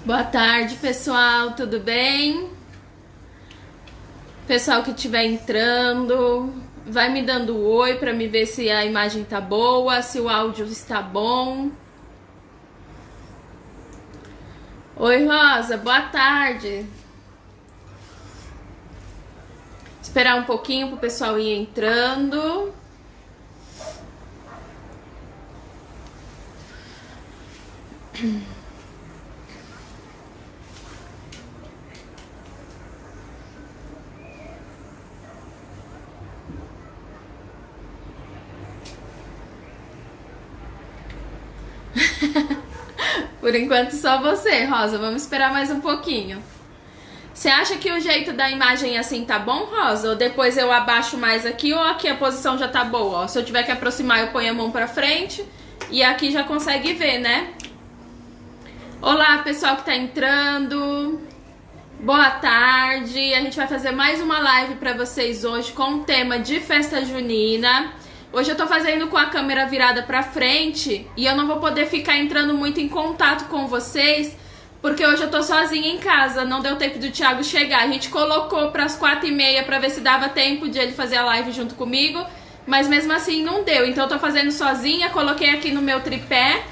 Boa tarde, pessoal, tudo bem? Pessoal que estiver entrando, vai me dando um oi para me ver se a imagem tá boa, se o áudio está bom. Oi, Rosa, boa tarde. Esperar um pouquinho pro pessoal ir entrando. Por enquanto só você, Rosa. Vamos esperar mais um pouquinho. Você acha que o jeito da imagem assim tá bom, Rosa? Ou depois eu abaixo mais aqui ou aqui a posição já tá boa? Ó, se eu tiver que aproximar, eu ponho a mão pra frente e aqui já consegue ver, né? Olá, pessoal que tá entrando. Boa tarde. A gente vai fazer mais uma live pra vocês hoje com o tema de festa junina. Hoje eu tô fazendo com a câmera virada pra frente e eu não vou poder ficar entrando muito em contato com vocês, porque hoje eu tô sozinha em casa, não deu tempo do Thiago chegar. A gente colocou pras 4h30 pra ver se dava tempo de ele fazer a live junto comigo, mas mesmo assim não deu. Então eu tô fazendo sozinha, coloquei aqui no meu tripé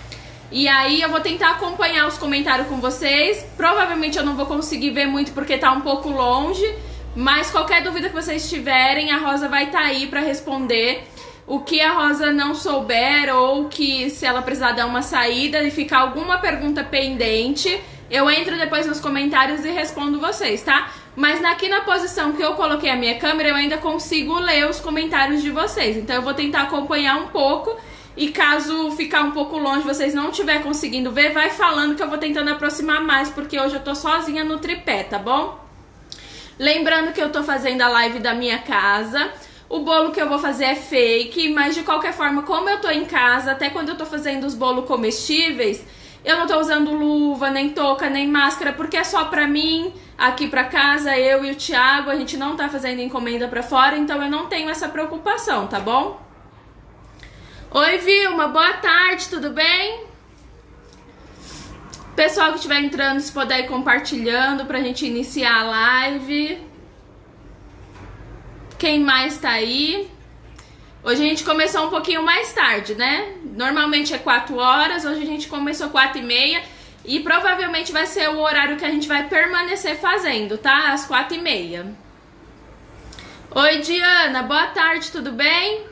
e aí eu vou tentar acompanhar os comentários com vocês. Provavelmente eu não vou conseguir ver muito porque tá um pouco longe, mas qualquer dúvida que vocês tiverem, a Rosa vai estar aí pra responder. O que a Rosa não souber ou que se ela precisar dar uma saída e ficar alguma pergunta pendente, eu entro depois nos comentários e respondo vocês, tá? Mas aqui na posição que eu coloquei a minha câmera, eu ainda consigo ler os comentários de vocês. Então eu vou tentar acompanhar um pouco e caso ficar um pouco longe, vocês não estiver conseguindo ver, vai falando que eu vou tentando aproximar mais, porque hoje eu tô sozinha no tripé, tá bom? Lembrando que eu tô fazendo a live da minha casa. O bolo que eu vou fazer é fake, mas de qualquer forma, como eu tô em casa, até quando eu tô fazendo os bolos comestíveis, eu não tô usando luva, nem touca, nem máscara, porque é só pra mim, aqui pra casa, eu e o Thiago, a gente não tá fazendo encomenda pra fora, então eu não tenho essa preocupação, tá bom? Oi, Vilma, boa tarde, tudo bem? Pessoal que estiver entrando, se puder ir compartilhando pra gente iniciar a live. Quem mais tá aí? Hoje a gente começou um pouquinho mais tarde, né? Normalmente é 4 horas, hoje a gente começou 4h30 e provavelmente vai ser o horário que a gente vai permanecer fazendo, tá? Às 4h30. Oi, Diana, boa tarde, tudo bem?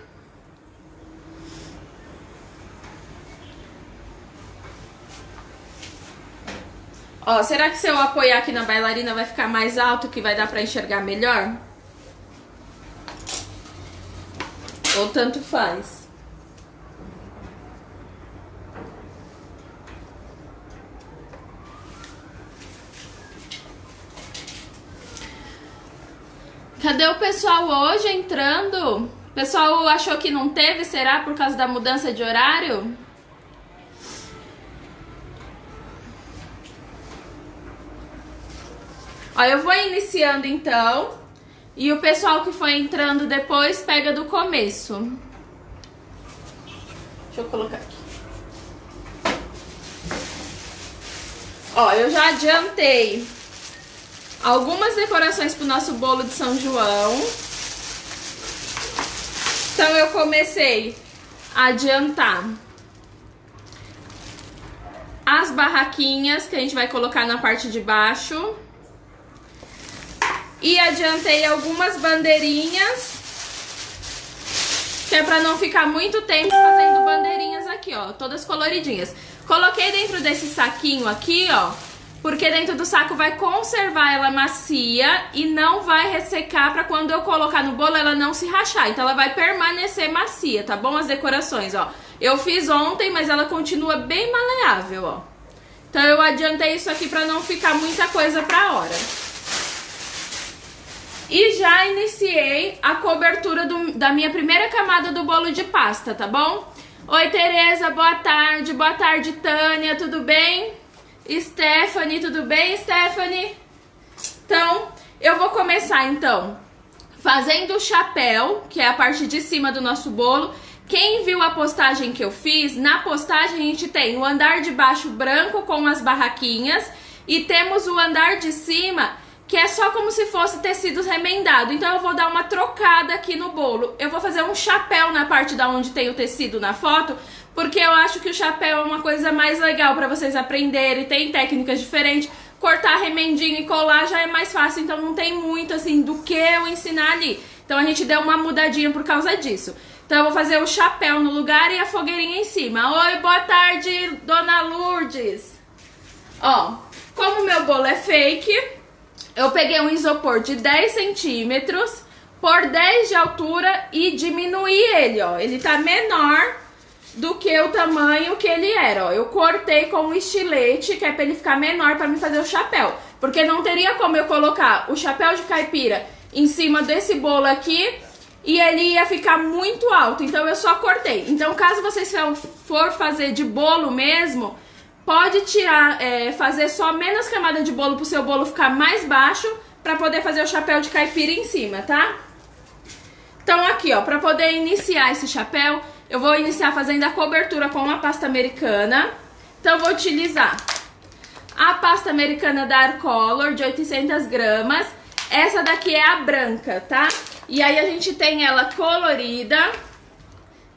Ó, será que se eu apoiar aqui na bailarina vai ficar mais alto, que vai dar pra enxergar melhor? Ou tanto faz? Cadê o pessoal hoje entrando? O pessoal achou que não teve, será por causa da mudança de horário? Ó, eu vou iniciando então. E o pessoal que foi entrando depois pega do começo. Deixa eu colocar aqui. Ó, eu já adiantei algumas decorações pro nosso bolo de São João. Então eu comecei a adiantar as barraquinhas que a gente vai colocar na parte de baixo. E adiantei algumas bandeirinhas, que é pra não ficar muito tempo fazendo bandeirinhas aqui, ó, todas coloridinhas. Coloquei dentro desse saquinho aqui, ó, porque dentro do saco vai conservar ela macia e não vai ressecar pra quando eu colocar no bolo ela não se rachar. Então ela vai permanecer macia, tá bom? As decorações, ó. Eu fiz ontem, mas ela continua bem maleável, ó. Então eu adiantei isso aqui pra não ficar muita coisa pra hora. E já iniciei a cobertura da minha primeira camada do bolo de pasta, tá bom? Oi, Tereza, boa tarde, Tânia, tudo bem? Stephanie, tudo bem, Stephanie? Então, eu vou começar, então, fazendo o chapéu, que é a parte de cima do nosso bolo. Quem viu a postagem que eu fiz, na postagem a gente tem o andar de baixo branco com as barraquinhas E temos o andar de cima, que é só como se fosse tecidos remendado. Então eu vou dar uma trocada aqui no bolo. Eu vou fazer um chapéu na parte da onde tem o tecido na foto, porque eu acho que o chapéu é uma coisa mais legal para vocês aprenderem, tem técnicas diferentes. Cortar remendinho e colar já é mais fácil, então não tem muito assim do que eu ensinar ali. Então a gente deu uma mudadinha por causa disso. Então eu vou fazer o chapéu no lugar e a fogueirinha em cima. Oi, boa tarde, dona Lourdes. Ó, como o meu bolo é fake, eu peguei um isopor de 10 centímetros por 10 de altura e diminuí ele, ó. Ele tá menor do que o tamanho que ele era, ó. Eu cortei com um estilete, que é pra ele ficar menor pra me fazer o chapéu. Porque não teria como eu colocar o chapéu de caipira em cima desse bolo aqui e ele ia ficar muito alto, então eu só cortei. Então caso vocês for fazer de bolo mesmo, pode tirar, fazer só menos camada de bolo pro seu bolo ficar mais baixo, pra poder fazer o chapéu de caipira em cima, tá? Então aqui, ó, pra poder iniciar esse chapéu, eu vou iniciar fazendo a cobertura com uma pasta americana. Então eu vou utilizar a pasta americana da Arcolor de 800 gramas. Essa daqui é a branca, tá? E aí a gente tem ela colorida.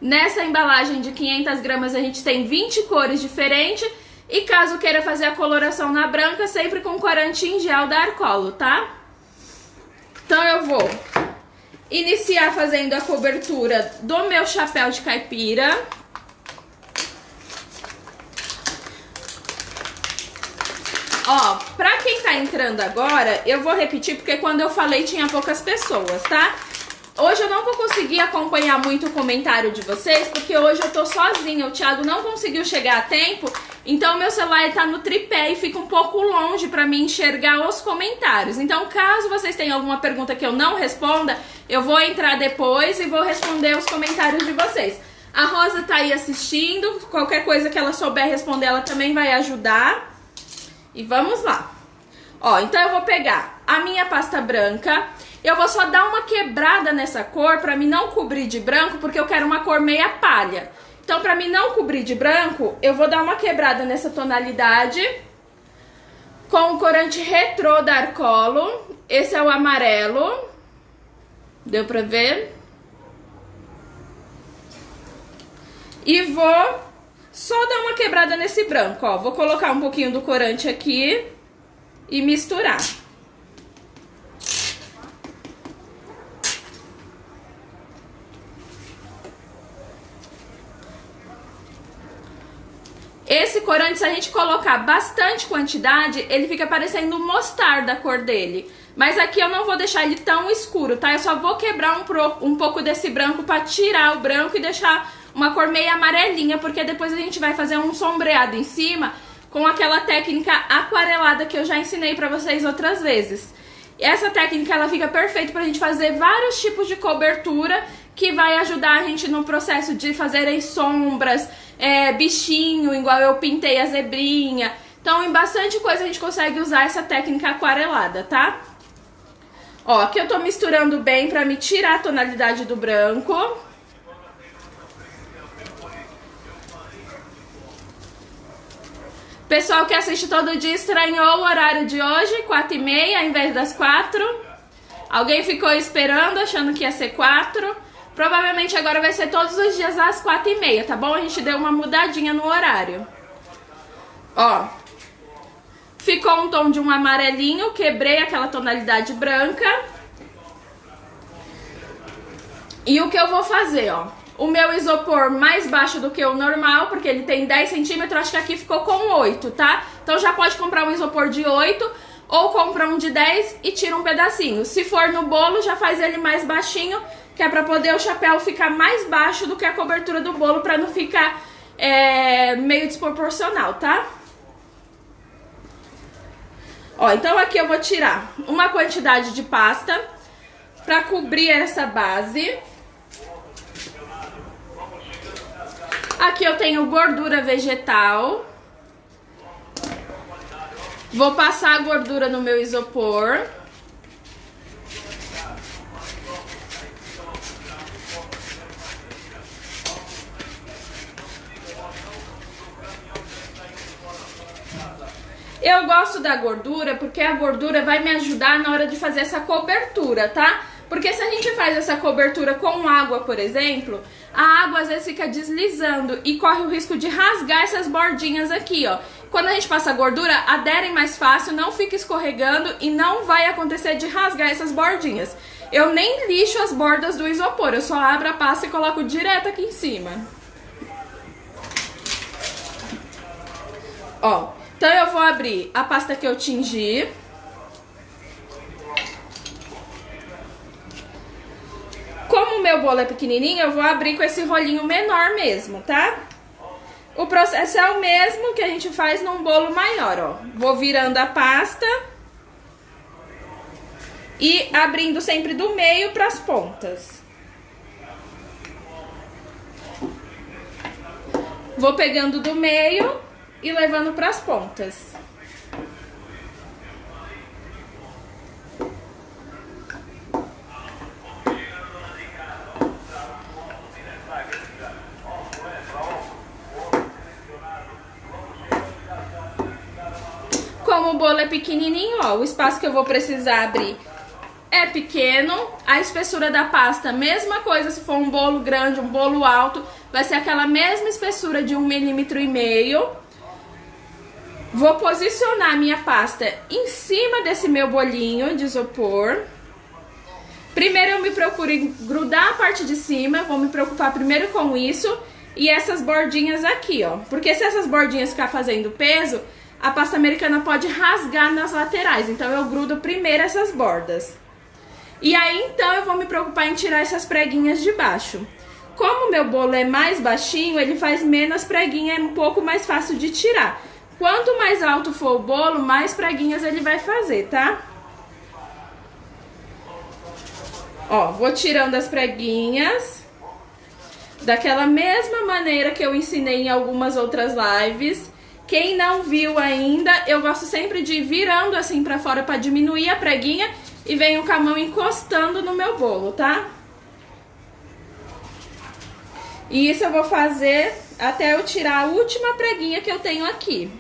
Nessa embalagem de 500 gramas a gente tem 20 cores diferentes. E caso queira fazer a coloração na branca, sempre com corante em gel da Arcolor, tá? Então eu vou iniciar fazendo a cobertura do meu chapéu de caipira. Ó, pra quem tá entrando agora, eu vou repetir porque quando eu falei tinha poucas pessoas, tá? Hoje eu não vou conseguir acompanhar muito o comentário de vocês, porque hoje eu tô sozinha, o Thiago não conseguiu chegar a tempo, então meu celular tá no tripé e fica um pouco longe pra mim enxergar os comentários. Então caso vocês tenham alguma pergunta que eu não responda, eu vou entrar depois e vou responder os comentários de vocês. A Rosa tá aí assistindo, qualquer coisa que ela souber responder, ela também vai ajudar. E vamos lá. Ó, então eu vou pegar a minha pasta branca. Eu vou só dar uma quebrada nessa cor pra mim não cobrir de branco, porque eu quero uma cor meia palha. Então pra mim não cobrir de branco, eu vou dar uma quebrada nessa tonalidade com o corante retrô da Arcolor. Esse é o amarelo. Deu pra ver? E vou só dar uma quebrada nesse branco, ó. Vou colocar um pouquinho do corante aqui e misturar. Esse corante, se a gente colocar bastante quantidade, ele fica parecendo mostarda a cor dele. Mas aqui eu não vou deixar ele tão escuro, tá? Eu só vou quebrar um pouco desse branco pra tirar o branco e deixar uma cor meio amarelinha, porque depois a gente vai fazer um sombreado em cima com aquela técnica aquarelada que eu já ensinei pra vocês outras vezes. E essa técnica, ela fica perfeita pra gente fazer vários tipos de cobertura, que vai ajudar a gente no processo de fazerem sombras, bichinho, igual eu pintei a zebrinha. Então, em bastante coisa a gente consegue usar essa técnica aquarelada, tá? Ó, aqui eu tô misturando bem pra me tirar a tonalidade do branco. Pessoal que assiste todo dia estranhou o horário de hoje, 4h30 ao invés das 4. Alguém ficou esperando, achando que ia ser 4. Provavelmente agora vai ser todos os dias às 4h30, tá bom? A gente deu uma mudadinha no horário. Ó, ficou um tom de um amarelinho, quebrei aquela tonalidade branca. E o que eu vou fazer, ó? O meu isopor mais baixo do que o normal, porque ele tem 10 centímetros, acho que aqui ficou com 8, tá? Então já pode comprar um isopor de 8 ou compra um de 10 e tira um pedacinho. Se for no bolo, já faz ele mais baixinho, que é pra poder o chapéu ficar mais baixo do que a cobertura do bolo, pra não ficar meio desproporcional, tá? Ó, então aqui eu vou tirar uma quantidade de pasta pra cobrir essa base. Aqui eu tenho gordura vegetal. Vou passar a gordura no meu isopor. Eu gosto da gordura porque a gordura vai me ajudar na hora de fazer essa cobertura, tá? Porque se a gente faz essa cobertura com água, por exemplo, a água às vezes fica deslizando e corre o risco de rasgar essas bordinhas aqui, ó. Quando a gente passa a gordura, aderem mais fácil, não fica escorregando e não vai acontecer de rasgar essas bordinhas. Eu nem lixo as bordas do isopor, eu só abro a pasta e coloco direto aqui em cima. Ó, então eu vou abrir a pasta que eu tingi. Como o meu bolo é pequenininho, eu vou abrir com esse rolinho menor mesmo, tá? O processo é o mesmo que a gente faz num bolo maior, ó. Vou virando a pasta e abrindo sempre do meio para as pontas. Vou pegando do meio e levando para as pontas. Como o bolo é pequenininho, ó, o espaço que eu vou precisar abrir é pequeno. A espessura da pasta, mesma coisa se for um bolo grande, um bolo alto, vai ser aquela mesma espessura de 1,5 mm. Vou posicionar a minha pasta em cima desse meu bolinho de isopor. Primeiro eu me procuro grudar a parte de cima, vou me preocupar primeiro com isso e essas bordinhas aqui, ó. Porque se essas bordinhas ficar fazendo peso, a pasta americana pode rasgar nas laterais, então eu grudo primeiro essas bordas. E aí, então, eu vou me preocupar em tirar essas preguinhas de baixo. Como o meu bolo é mais baixinho, ele faz menos preguinha, é um pouco mais fácil de tirar. Quanto mais alto for o bolo, mais preguinhas ele vai fazer, tá? Ó, vou tirando as preguinhas. Daquela mesma maneira que eu ensinei em algumas outras lives. Quem não viu ainda, eu gosto sempre de ir virando assim pra fora pra diminuir a preguinha e venho com a mão encostando no meu bolo, tá? E isso eu vou fazer até eu tirar a última preguinha que eu tenho aqui.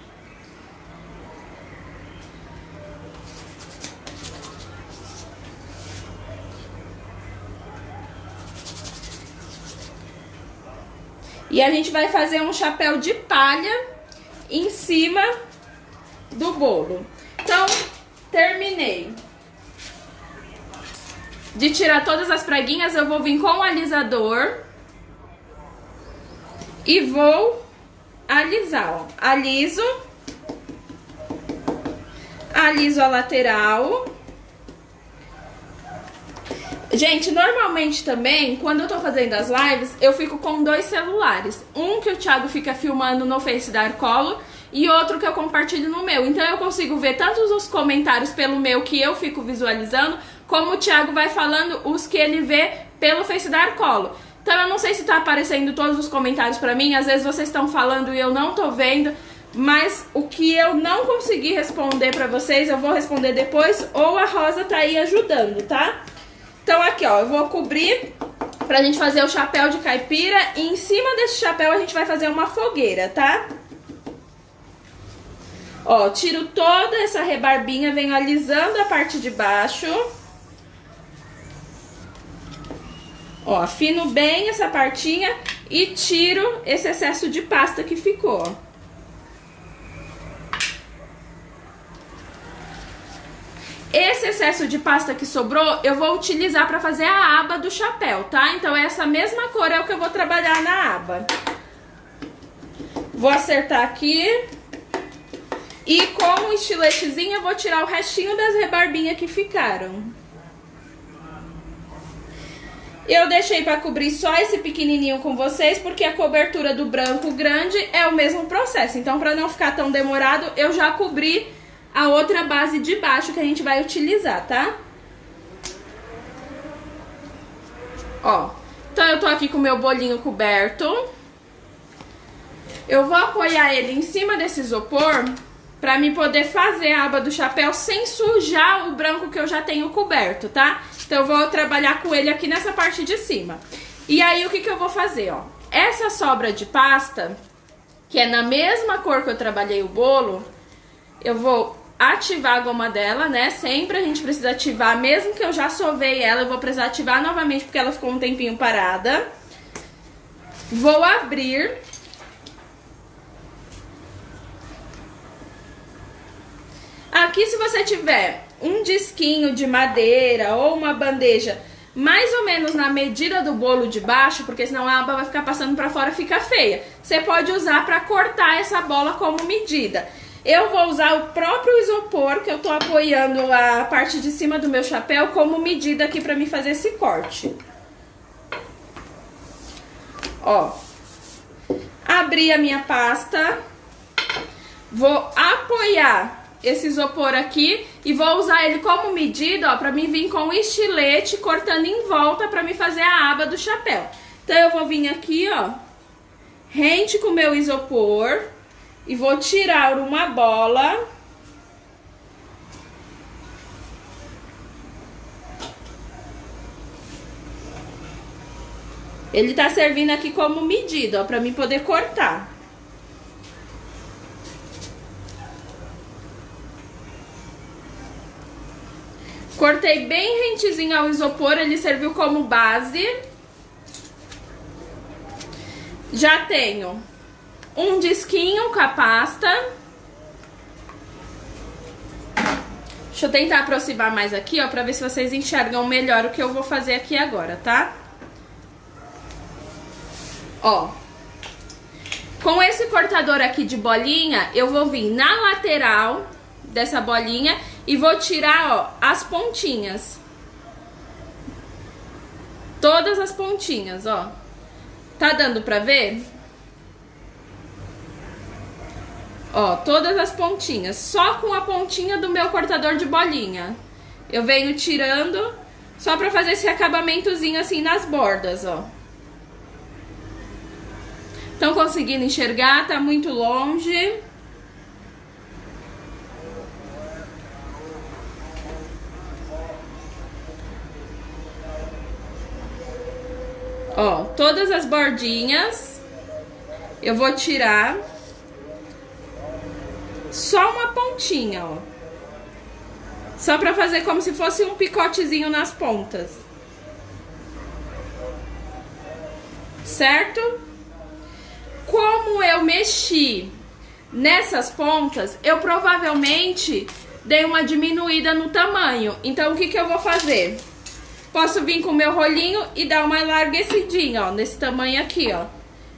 E a gente vai fazer um chapéu de palha em cima do bolo. Então, terminei de tirar todas as preguinhas, eu vou vir com o alisador e vou alisar, ó. Aliso a lateral. Gente, normalmente também, quando eu tô fazendo as lives, eu fico com 2 celulares. Um que o Thiago fica filmando no Face da Arcolo e outro que eu compartilho no meu. Então eu consigo ver tanto os comentários pelo meu que eu fico visualizando, como o Thiago vai falando os que ele vê pelo Face da Arcolo. Então eu não sei se tá aparecendo todos os comentários pra mim, às vezes vocês estão falando e eu não tô vendo, mas o que eu não consegui responder pra vocês, eu vou responder depois, ou a Rosa tá aí ajudando, tá? Então aqui, ó, eu vou cobrir pra gente fazer o chapéu de caipira e em cima desse chapéu a gente vai fazer uma fogueira, tá? Ó, tiro toda essa rebarbinha, venho alisando a parte de baixo. Ó, afino bem essa partinha e tiro esse excesso de pasta que ficou, ó. Esse excesso de pasta que sobrou, eu vou utilizar para fazer a aba do chapéu, tá? Então essa mesma cor é o que eu vou trabalhar na aba. Vou acertar aqui. E com um estiletezinho eu vou tirar o restinho das rebarbinhas que ficaram. Eu deixei para cobrir só esse pequenininho com vocês, porque a cobertura do branco grande é o mesmo processo. Então, para não ficar tão demorado, eu já cobri a outra base de baixo que a gente vai utilizar, tá? Ó, então eu tô aqui com o meu bolinho coberto. Eu vou apoiar ele em cima desse isopor pra mim poder fazer a aba do chapéu sem sujar o branco que eu já tenho coberto, tá? Então eu vou trabalhar com ele aqui nessa parte de cima. E aí o que que eu vou fazer, ó? Essa sobra de pasta, que é na mesma cor que eu trabalhei o bolo, Eu vou ativar a goma dela, né? Sempre a gente precisa ativar, mesmo que eu já sovei ela, eu vou precisar ativar novamente porque ela ficou um tempinho parada. Vou abrir. Aqui, se você tiver um disquinho de madeira ou uma bandeja mais ou menos na medida do bolo de baixo, porque senão a aba vai ficar passando pra fora e fica feia, você pode usar pra cortar essa bola como medida. Eu vou usar o próprio isopor, que eu tô apoiando a parte de cima do meu chapéu, como medida aqui pra me fazer esse corte. Ó. Abri a minha pasta. Vou apoiar esse isopor aqui e vou usar ele como medida, ó, pra mim vir com o estilete cortando em volta pra me fazer a aba do chapéu. Então eu vou vir aqui, ó, rente com o meu isopor e vou tirar uma bola. Ele tá servindo aqui como medida, ó, pra mim poder cortar. Cortei bem rentezinho ao isopor, ele serviu como base. Já tenho um disquinho com a pasta. Deixa eu tentar aproximar mais aqui, ó, pra ver se vocês enxergam melhor o que eu vou fazer aqui agora, tá? Ó. Com esse cortador aqui de bolinha, eu vou vir na lateral dessa bolinha e vou tirar, ó, as pontinhas. Todas as pontinhas, ó. Tá dando pra ver? Ó, todas as pontinhas. Só com a pontinha do meu cortador de bolinha. Eu venho tirando só pra fazer esse acabamentozinho assim nas bordas, ó. Estão conseguindo enxergar? Tá muito longe. Ó, todas as bordinhas eu vou tirar só uma pontinha, ó. Só pra fazer como se fosse um picotezinho nas pontas. Certo? Como eu mexi nessas pontas, eu provavelmente dei uma diminuída no tamanho. Então, o que que eu vou fazer? Posso vir com o meu rolinho e dar uma enlarguecidinha, ó, nesse tamanho aqui, ó.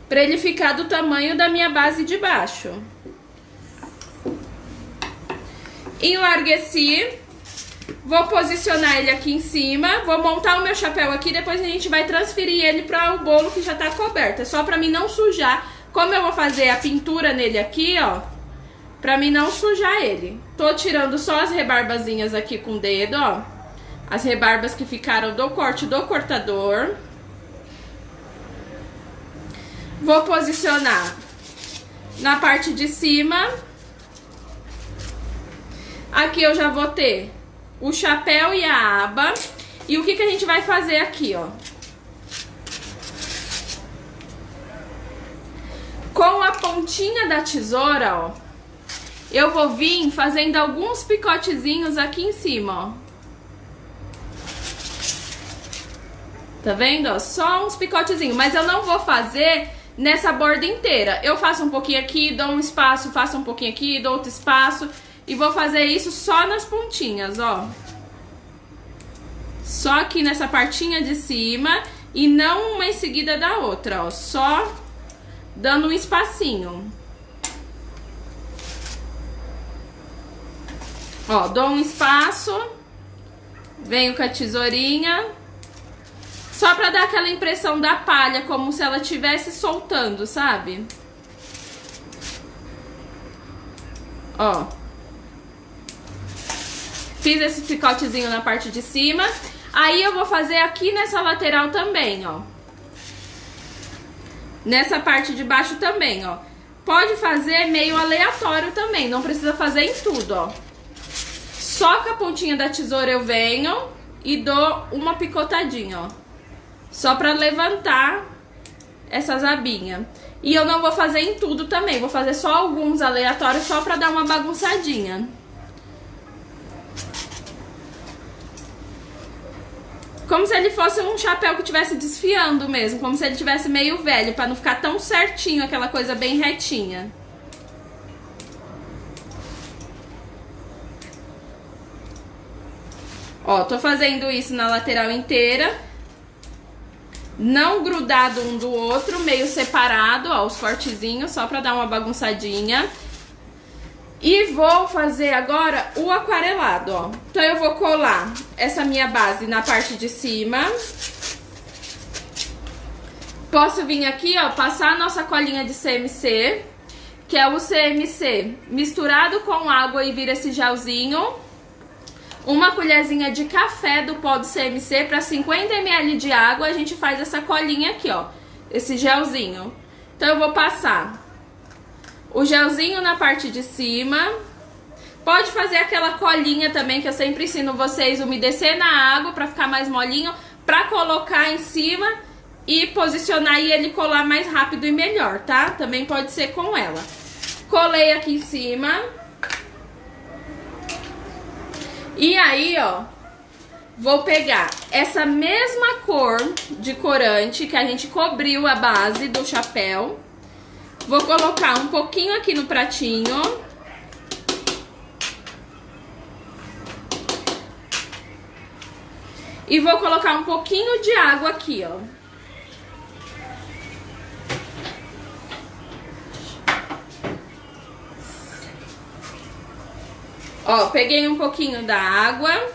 Pra ele ficar do tamanho da minha base de baixo. Enlargueci. Vou posicionar ele aqui em cima. Vou montar o meu chapéu aqui, depois a gente vai transferir ele para o bolo que já tá coberto. É só pra mim não sujar. Como eu vou fazer a pintura nele aqui, ó, pra mim não sujar ele. Tô tirando só as rebarbazinhas aqui com o dedo, ó. As rebarbas que ficaram do corte do cortador. Vou posicionar na parte de cima. Aqui eu já vou ter o chapéu e a aba. E o que que a gente vai fazer aqui, ó? Com a pontinha da tesoura, ó, eu vou vir fazendo alguns picotezinhos aqui em cima, ó. Tá vendo, ó? Só uns picotezinhos, mas eu não vou fazer nessa borda inteira. Eu faço um pouquinho aqui, dou um espaço, faço um pouquinho aqui, dou outro espaço. E vou fazer isso só nas pontinhas, ó. Só aqui nessa partinha de cima e não uma em seguida da outra, ó. Só dando um espacinho. Ó, dou um espaço. Venho com a tesourinha. Só pra dar aquela impressão da palha, como se ela estivesse soltando, sabe? Ó. Fiz esse picotezinho na parte de cima. Aí eu vou fazer aqui nessa lateral também, ó. Nessa parte de baixo também, ó. Pode fazer meio aleatório também, não precisa fazer em tudo, ó. Só com a pontinha da tesoura eu venho e dou uma picotadinha, ó. Só pra levantar essas abinhas. E eu não vou fazer em tudo também, vou fazer só alguns aleatórios, só pra dar uma bagunçadinha. Como se ele fosse um chapéu que estivesse desfiando mesmo, como se ele tivesse meio velho, pra não ficar tão certinho, aquela coisa bem retinha. Ó, tô fazendo isso na lateral inteira, não grudado um do outro, meio separado, ó, os cortezinhos, só pra dar uma bagunçadinha. E vou fazer agora o aquarelado, ó. Então eu vou colar essa minha base na parte de cima. Posso vir aqui, ó, passar a nossa colinha de CMC, que é o CMC misturado com água e vira esse gelzinho. Uma colherzinha de café do pó do CMC para 50 ml de água, a gente faz essa colinha aqui, ó, esse gelzinho. Então eu vou passar o gelzinho na parte de cima. Pode fazer aquela colinha também, que eu sempre ensino vocês, umedecer na água para ficar mais molinho, para colocar em cima e posicionar e ele colar mais rápido e melhor, tá? Também pode ser com ela. Colei aqui em cima. E aí, ó, vou pegar essa mesma cor de corante que a gente cobriu a base do chapéu. Vou colocar um pouquinho aqui no pratinho. E vou colocar um pouquinho de água aqui, ó. Ó, peguei um pouquinho da água,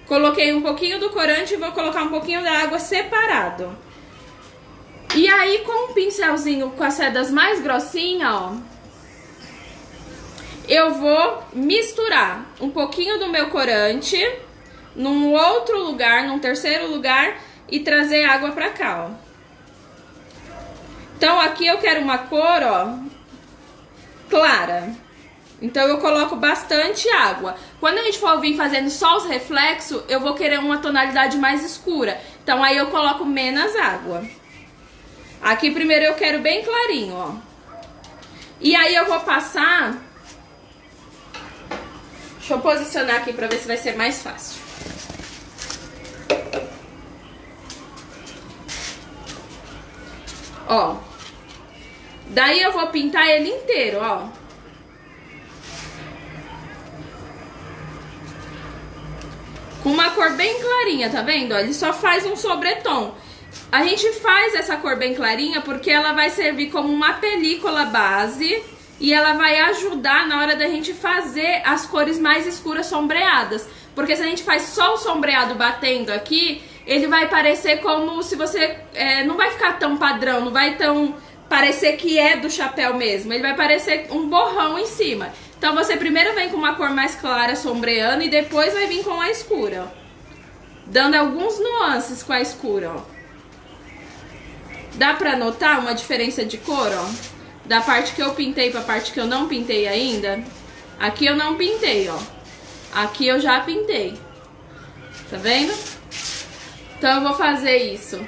coloquei um pouquinho do corante e vou colocar um pouquinho da água separado. E aí, com um pincelzinho com as cerdas mais grossinhas, ó, eu vou misturar um pouquinho do meu corante num outro lugar, num terceiro lugar, e trazer água pra cá, ó. Então, aqui eu quero uma cor, ó, clara. Então eu coloco bastante água. Quando a gente for vir fazendo só os reflexos, eu vou querer uma tonalidade mais escura. Então aí eu coloco menos água. Aqui primeiro eu quero bem clarinho, ó. E aí eu vou passar... Deixa eu posicionar aqui pra ver se vai ser mais fácil. Ó. Daí eu vou pintar ele inteiro, ó. Com uma cor bem clarinha, tá vendo? Ele só faz um sobretom. A gente faz essa cor bem clarinha porque ela vai servir como uma película base e ela vai ajudar na hora da gente fazer as cores mais escuras sombreadas. Porque se a gente faz só o sombreado batendo aqui, ele vai parecer como se você... não vai ficar tão padrão, não vai tão parecer que é do chapéu mesmo. Ele vai parecer um borrão em cima. Então você primeiro vem com uma cor mais clara sombreando e depois vai vir com a escura, ó. Dando alguns nuances com a escura, ó. Dá pra notar uma diferença de cor, ó? Da parte que eu pintei pra parte que eu não pintei ainda. Aqui eu não pintei, ó. Aqui eu já pintei. Tá vendo? Então eu vou fazer isso.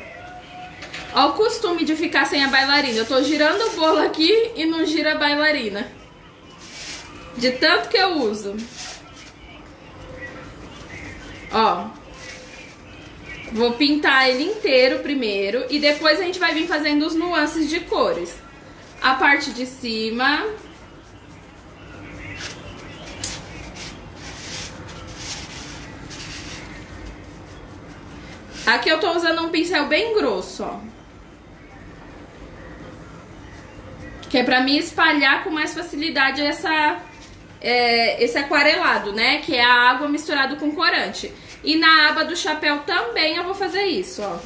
Ó o costume de ficar sem a bailarina. Eu tô girando o bolo aqui e não gira a bailarina. De tanto que eu uso. Ó. Vou pintar ele inteiro primeiro. E depois a gente vai vir fazendo os nuances de cores. A parte de cima. Aqui eu tô usando um pincel bem grosso, ó. Que é pra mim espalhar com mais facilidade esse aquarelado, né? Que é a água misturada com corante. E na aba do chapéu também eu vou fazer isso, ó.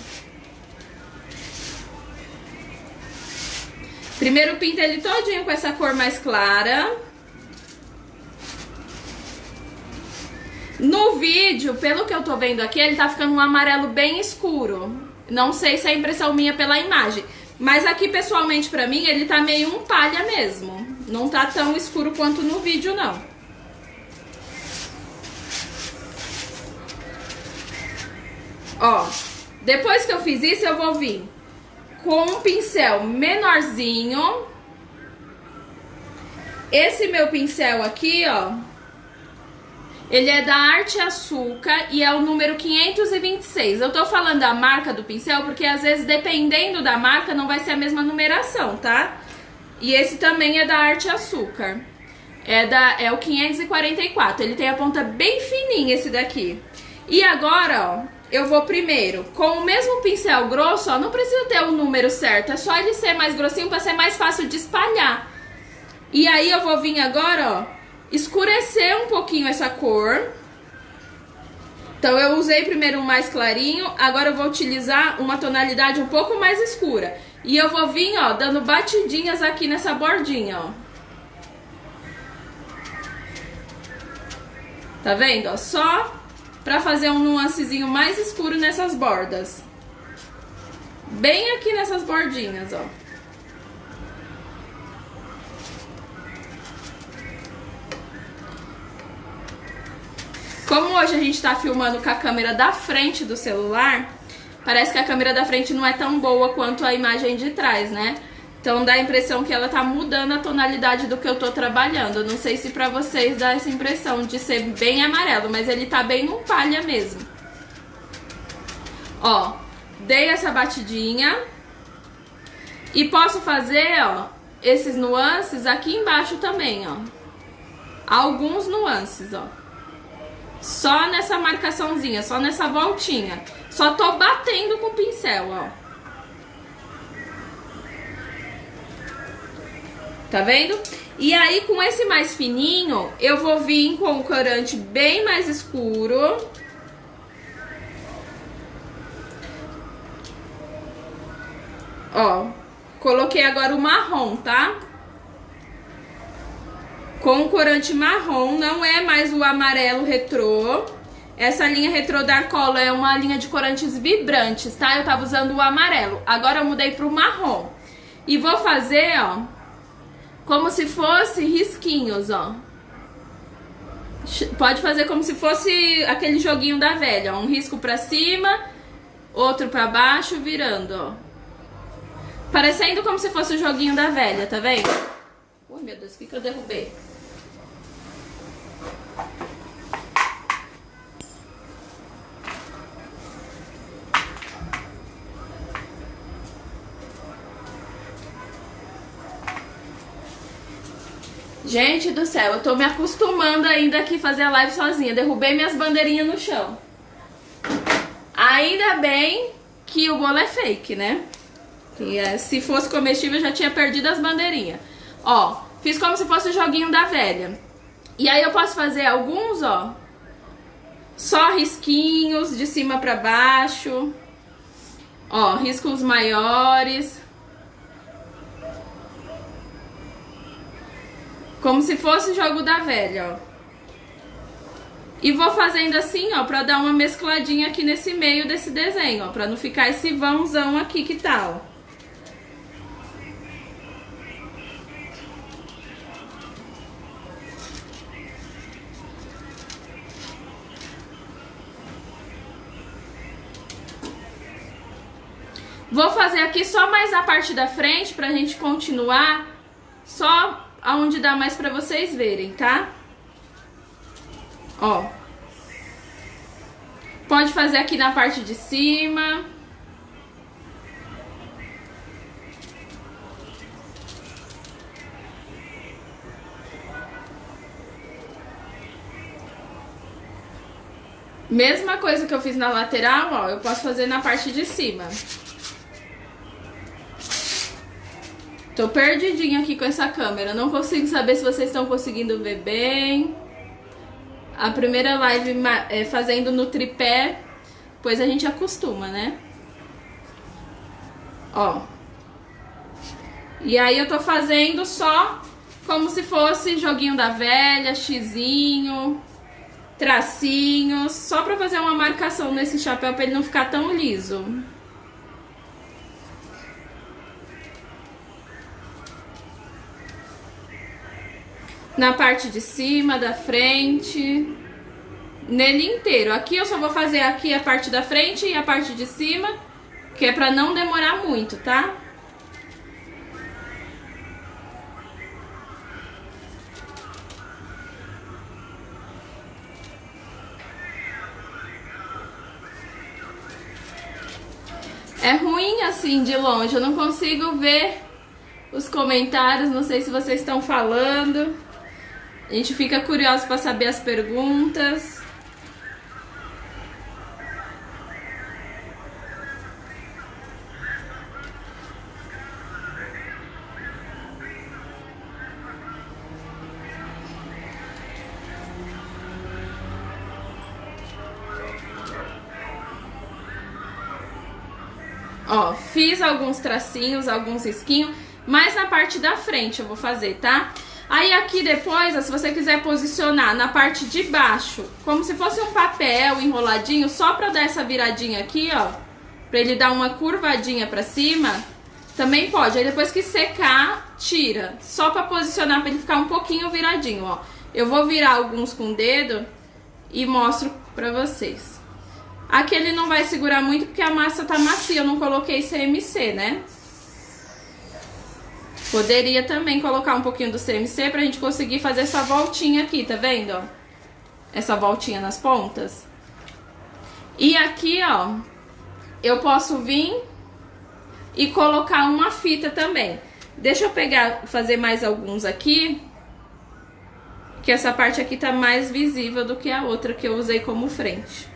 Primeiro pinta ele todinho com essa cor mais clara. No vídeo, pelo que eu tô vendo aqui, ele tá ficando um amarelo bem escuro. Não sei se é impressão minha pela imagem. Mas aqui, pessoalmente, pra mim, ele tá meio um palha mesmo. Não tá tão escuro quanto no vídeo, não. Ó, depois que eu fiz isso, eu vou vir com um pincel menorzinho. Esse meu pincel aqui, ó, ele é da Arte Açúcar e é o número 526. Eu tô falando da marca do pincel porque às vezes, dependendo da marca, não vai ser a mesma numeração, tá? E esse também é da Arte Açúcar. É o 544. Ele tem a ponta bem fininha, esse daqui. E agora, ó, eu vou primeiro com o mesmo pincel grosso, ó, não precisa ter o número certo, é só ele ser mais grossinho para ser mais fácil de espalhar. E aí eu vou vir agora, ó, escurecer um pouquinho essa cor. Então eu usei primeiro um mais clarinho, agora eu vou utilizar uma tonalidade um pouco mais escura. E eu vou vir, ó, dando batidinhas aqui nessa bordinha, ó. Tá vendo, ó? Só pra fazer um nuancezinho mais escuro nessas bordas. Bem aqui nessas bordinhas, ó. Como hoje a gente tá filmando com a câmera da frente do celular, parece que a câmera da frente não é tão boa quanto a imagem de trás, né? Então dá a impressão que ela tá mudando a tonalidade do que eu tô trabalhando. Eu não sei se pra vocês dá essa impressão de ser bem amarelo, mas ele tá bem num palha mesmo. Ó, dei essa batidinha. E posso fazer, ó, esses nuances aqui embaixo também, ó. Alguns nuances, ó. Só nessa marcaçãozinha, só nessa voltinha. Só tô batendo com o pincel, ó. Tá vendo? E aí, com esse mais fininho, eu vou vir com o corante bem mais escuro. Ó, coloquei agora o marrom, tá? Com o corante marrom, não é mais o amarelo retrô. Essa linha retrô da Arcola é uma linha de corantes vibrantes, tá? Eu tava usando o amarelo, agora eu mudei pro marrom. E vou fazer, ó, como se fosse risquinhos, ó. Pode fazer como se fosse aquele joguinho da velha, ó. Um risco pra cima, outro pra baixo, virando, ó. Parecendo como se fosse o joguinho da velha, tá vendo? Ui, meu Deus, o que eu derrubei? Gente do céu, eu tô me acostumando ainda aqui fazer a live sozinha. Derrubei minhas bandeirinhas no chão. Ainda bem que o bolo é fake, né? Se fosse comestível, eu já tinha perdido as bandeirinhas. Ó, fiz como se fosse o joguinho da velha. E aí eu posso fazer alguns, ó, só risquinhos de cima pra baixo. Ó, riscos maiores. Como se fosse o jogo da velha, ó. E vou fazendo assim, ó, pra dar uma mescladinha aqui nesse meio desse desenho, ó. Pra não ficar esse vãozão aqui que tá, ó. Vou fazer aqui só mais na parte da frente pra gente continuar só aonde dá mais pra vocês verem, tá? Ó. Pode fazer aqui na parte de cima. Mesma coisa que eu fiz na lateral, ó, eu posso fazer na parte de cima. Tô perdidinha aqui com essa câmera, não consigo saber se vocês estão conseguindo ver bem. A primeira live fazendo no tripé, pois a gente acostuma, né? Ó. E aí eu tô fazendo só como se fosse joguinho da velha, xizinho, tracinhos, só pra fazer uma marcação nesse chapéu pra ele não ficar tão liso. Na parte de cima, da frente, nele inteiro. Aqui eu só vou fazer aqui a parte da frente e a parte de cima que é pra não demorar muito, tá? É ruim assim de longe, eu não consigo ver os comentários, não sei se vocês estão falando. A gente fica curioso para saber as perguntas. Ó, fiz alguns tracinhos, alguns risquinhos, mas na parte da frente eu vou fazer, tá? Aí aqui depois, ó, se você quiser posicionar na parte de baixo, como se fosse um papel enroladinho, só pra dar essa viradinha aqui, ó, pra ele dar uma curvadinha pra cima, também pode. Aí depois que secar, tira, só pra posicionar pra ele ficar um pouquinho viradinho, ó. Eu vou virar alguns com o dedo e mostro pra vocês. Aqui ele não vai segurar muito porque a massa tá macia, eu não coloquei CMC, né? Poderia também colocar um pouquinho do CMC pra gente conseguir fazer essa voltinha aqui, tá vendo? Ó? Essa voltinha nas pontas. E aqui, ó, eu posso vir e colocar uma fita também. Deixa eu pegar, fazer mais alguns aqui, que essa parte aqui tá mais visível do que a outra que eu usei como frente.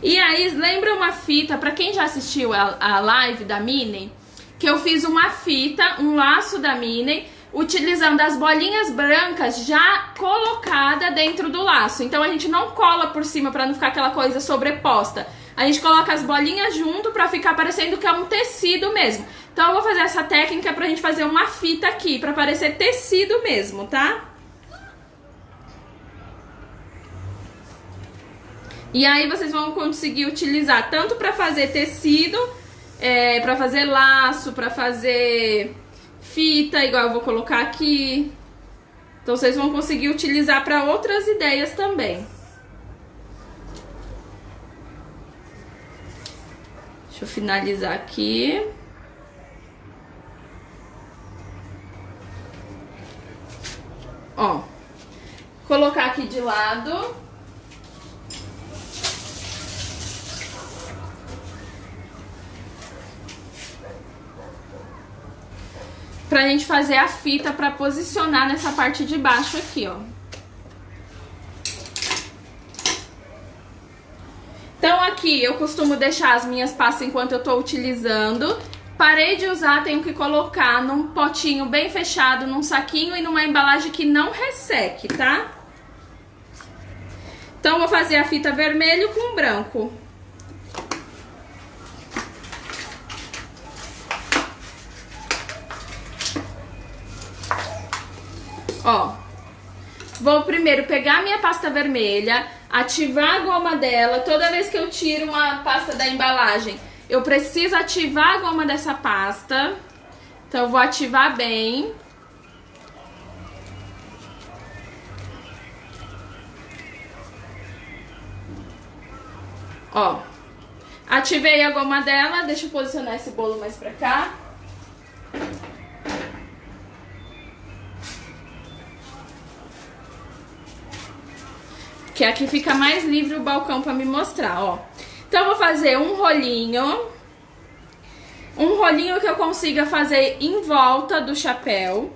E aí, lembra uma fita, pra quem já assistiu a live da Minnie, que eu fiz uma fita, um laço da Minnie, utilizando as bolinhas brancas já colocada dentro do laço. Então a gente não cola por cima pra não ficar aquela coisa sobreposta. A gente coloca as bolinhas junto pra ficar parecendo que é um tecido mesmo. Então eu vou fazer essa técnica pra gente fazer uma fita aqui, pra parecer tecido mesmo, tá? E aí vocês vão conseguir utilizar tanto para fazer tecido, para fazer laço, para fazer fita, igual eu vou colocar aqui. Então vocês vão conseguir utilizar para outras ideias também. Deixa eu finalizar aqui. Ó, colocar aqui de lado. Pra gente fazer a fita pra posicionar nessa parte de baixo aqui, ó. Então aqui eu costumo deixar as minhas pastas enquanto eu tô utilizando. Parei de usar, tenho que colocar num potinho bem fechado, num saquinho e numa embalagem que não resseque, tá? Então vou fazer a fita vermelho com branco. Ó, vou primeiro pegar a minha pasta vermelha, ativar a goma dela. Toda vez que eu tiro uma pasta da embalagem, eu preciso ativar a goma dessa pasta. Então eu vou ativar bem. Ó, ativei a goma dela. Deixa eu posicionar esse bolo mais pra cá. Que aqui fica mais livre o balcão pra me mostrar, ó. Então eu vou fazer um rolinho. Um rolinho que eu consiga fazer em volta do chapéu.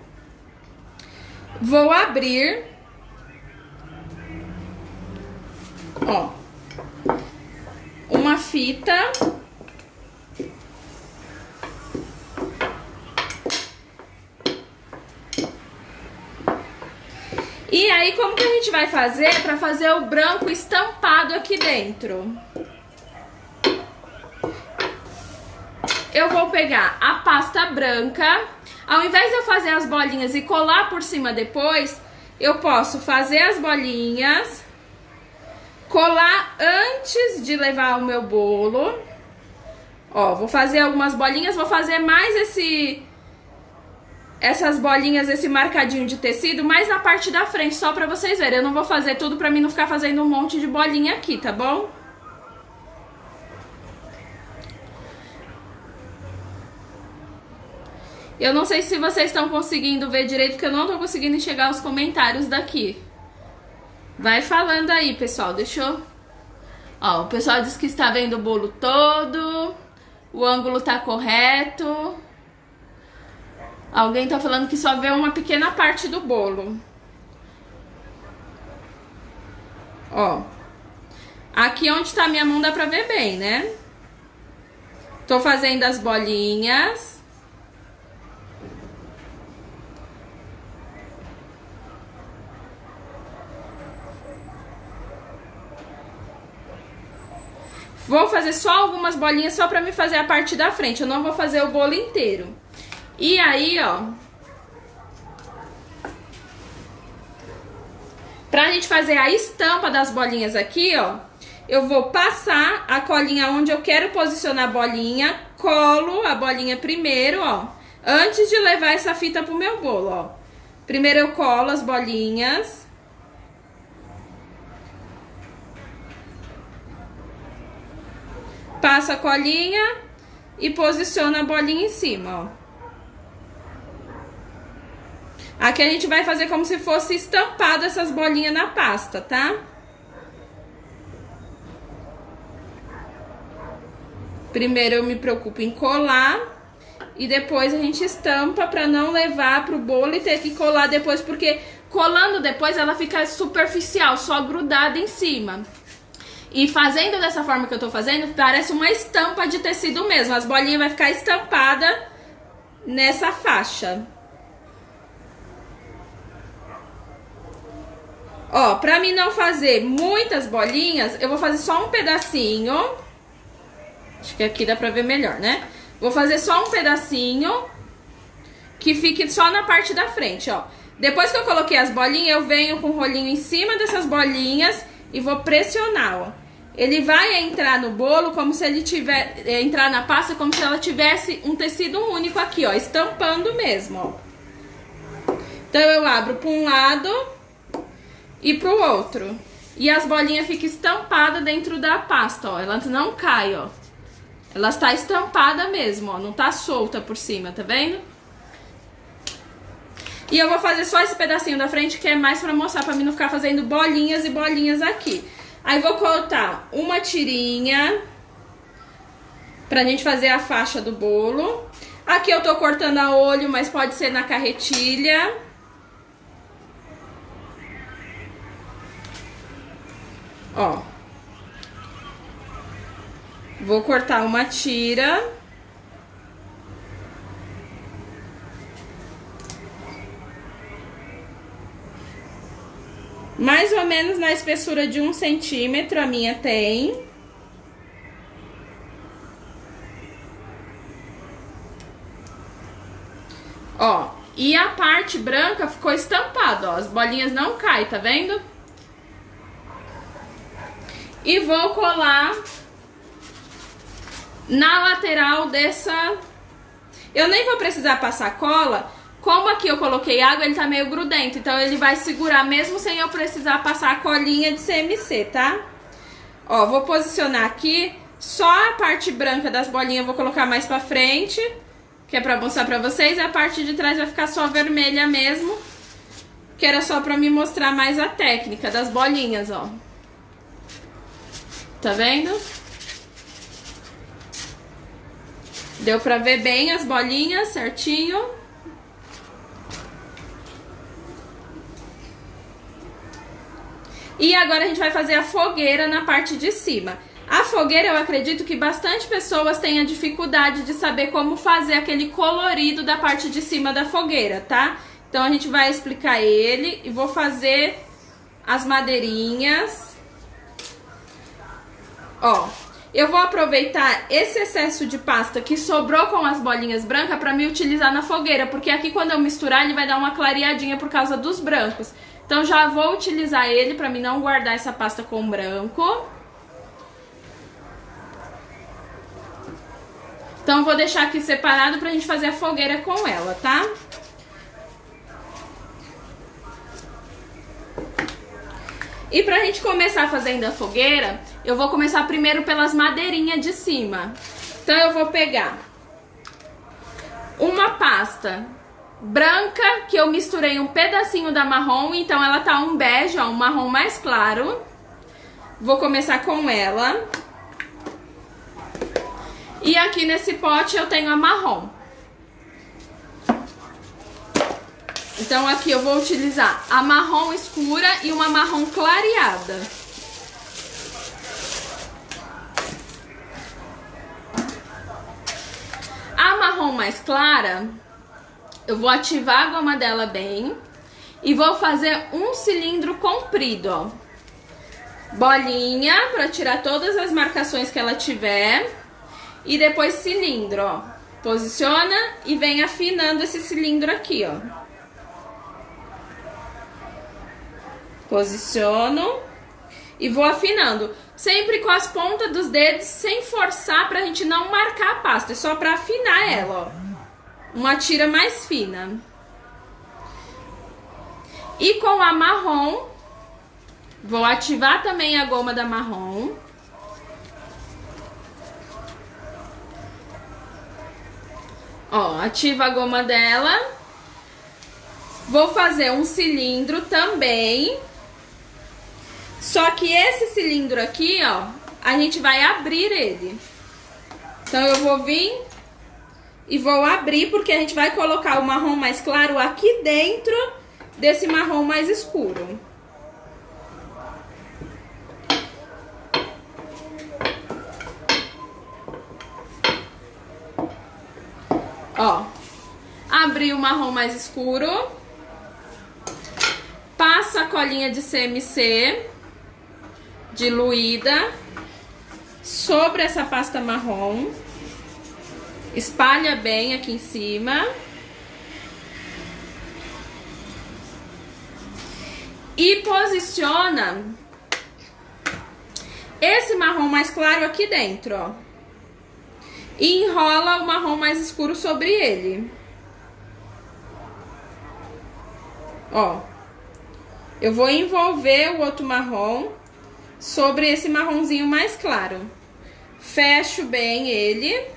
Vou abrir. Ó. Uma fita. E aí, como que a gente vai fazer para fazer o branco estampado aqui dentro? Eu vou pegar a pasta branca. Ao invés de eu fazer as bolinhas e colar por cima depois, eu posso fazer as bolinhas, colar antes de levar o meu bolo. Ó, vou fazer algumas bolinhas, vou fazer mais essas bolinhas, esse marcadinho de tecido, mais na parte da frente, só pra vocês verem. Eu não vou fazer tudo pra mim não ficar fazendo um monte de bolinha aqui, tá bom? Eu não sei se vocês estão conseguindo ver direito, porque eu não tô conseguindo enxergar os comentários daqui. Vai falando aí, pessoal, deixa eu... Ó, o pessoal diz que está vendo o bolo todo, o ângulo tá correto. Alguém tá falando que só vê uma pequena parte do bolo. Ó, aqui onde tá a minha mão dá pra ver bem, né? Tô fazendo as bolinhas. Vou fazer só algumas bolinhas só pra me fazer a parte da frente. Eu não vou fazer o bolo inteiro. E aí, ó, pra gente fazer a estampa das bolinhas aqui, ó, eu vou passar a colinha onde eu quero posicionar a bolinha, colo a bolinha primeiro, ó, antes de levar essa fita pro meu bolo, ó. Primeiro eu colo as bolinhas. Passo a colinha e posiciono a bolinha em cima, ó. Aqui a gente vai fazer como se fosse estampado essas bolinhas na pasta, tá? Primeiro eu me preocupo em colar e depois a gente estampa pra não levar pro bolo e ter que colar depois, porque colando depois ela fica superficial, só grudada em cima. E fazendo dessa forma que eu tô fazendo, parece uma estampa de tecido mesmo. As bolinhas vai ficar estampada nessa faixa. Ó, pra mim não fazer muitas bolinhas, eu vou fazer só um pedacinho. Acho que aqui dá pra ver melhor, né? Vou fazer só um pedacinho que fique só na parte da frente, ó. Depois que eu coloquei as bolinhas, eu venho com o rolinho em cima dessas bolinhas e vou pressionar, ó. Ele vai entrar no bolo como se ele entrar na pasta como se ela tivesse um tecido único aqui, ó, estampando mesmo, ó. Então eu abro para um lado e pro outro. E as bolinhas ficam estampadas dentro da pasta, ó. Ela não cai, ó. Ela está estampada mesmo, ó. Não tá solta por cima, tá vendo? E eu vou fazer só esse pedacinho da frente, que é mais pra mostrar, pra mim não ficar fazendo bolinhas e bolinhas aqui. Aí vou cortar uma tirinha pra gente fazer a faixa do bolo. Aqui eu tô cortando a olho, mas pode ser na carretilha. Ó. Vou cortar uma tira. Mais ou menos na espessura de 1 centímetro a minha tem. Ó, e a parte branca ficou estampada, ó. As bolinhas não caem, tá vendo? E vou colar na lateral dessa... Eu nem vou precisar passar cola. Como aqui eu coloquei água, ele tá meio grudento, então ele vai segurar mesmo sem eu precisar passar a colinha de CMC, tá? Ó, vou posicionar aqui, só a parte branca das bolinhas eu vou colocar mais pra frente, que é pra mostrar pra vocês, e a parte de trás vai ficar só vermelha mesmo, que era só pra me mostrar mais a técnica das bolinhas, ó. Tá vendo? Deu pra ver bem as bolinhas certinho. E agora a gente vai fazer a fogueira na parte de cima. A fogueira, eu acredito que bastante pessoas tenham dificuldade de saber como fazer aquele colorido da parte de cima da fogueira, tá? Então a gente vai explicar ele e vou fazer as madeirinhas. Ó, eu vou aproveitar esse excesso de pasta que sobrou com as bolinhas brancas pra me utilizar na fogueira, porque aqui quando eu misturar ele vai dar uma clareadinha por causa dos brancos. Então já vou utilizar ele pra mim não guardar essa pasta com branco. Então, eu vou deixar aqui separado pra gente fazer a fogueira com ela, tá? E pra gente começar fazendo a fogueira, eu vou começar primeiro pelas madeirinhas de cima. Então, eu vou pegar uma pasta branca, que eu misturei um pedacinho da marrom, então ela tá um bege, ó, um marrom mais claro. Vou começar com ela. E aqui nesse pote eu tenho a marrom. Então aqui eu vou utilizar a marrom escura e uma marrom clareada. A marrom mais clara, eu vou ativar a goma dela bem e vou fazer um cilindro comprido, ó. Bolinha para tirar todas as marcações que ela tiver. E depois cilindro, ó. Posiciona e vem afinando esse cilindro aqui, ó. Posiciono e vou afinando. Sempre com as pontas dos dedos, sem forçar, pra gente não marcar a pasta. É só pra afinar ela, ó. Uma tira mais fina. E com a marrom, vou ativar também a goma da marrom. Ó, ativa a goma dela. Vou fazer um cilindro também. Só que esse cilindro aqui, ó, a gente vai abrir ele. Então eu vou vir e vou abrir, porque a gente vai colocar o marrom mais claro aqui dentro desse marrom mais escuro. Ó, abri o marrom mais escuro, passa a colinha de CMC diluída sobre essa pasta marrom, espalha bem aqui em cima e posiciona esse marrom mais claro aqui dentro, ó. E enrola o marrom mais escuro sobre ele. Ó. Eu vou envolver o outro marrom sobre esse marronzinho mais claro. Fecho bem ele.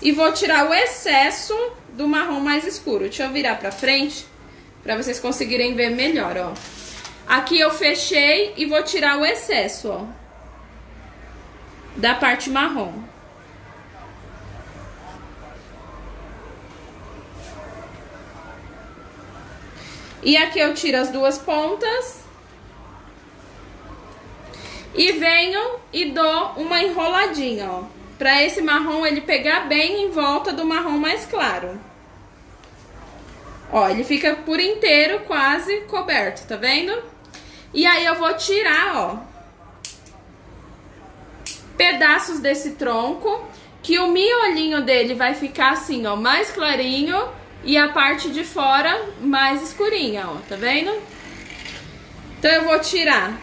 E vou tirar o excesso do marrom mais escuro. Deixa eu virar pra frente, pra vocês conseguirem ver melhor, ó. Aqui eu fechei e vou tirar o excesso, ó, da parte marrom. E aqui eu tiro as duas pontas. E venho e dou uma enroladinha, ó. Pra esse marrom ele pegar bem em volta do marrom mais claro. Ó, ele fica por inteiro quase coberto, tá vendo? E aí eu vou tirar, ó, pedaços desse tronco, que o miolinho dele vai ficar assim, ó, mais clarinho. E a parte de fora mais escurinha, ó, tá vendo? Então eu vou tirar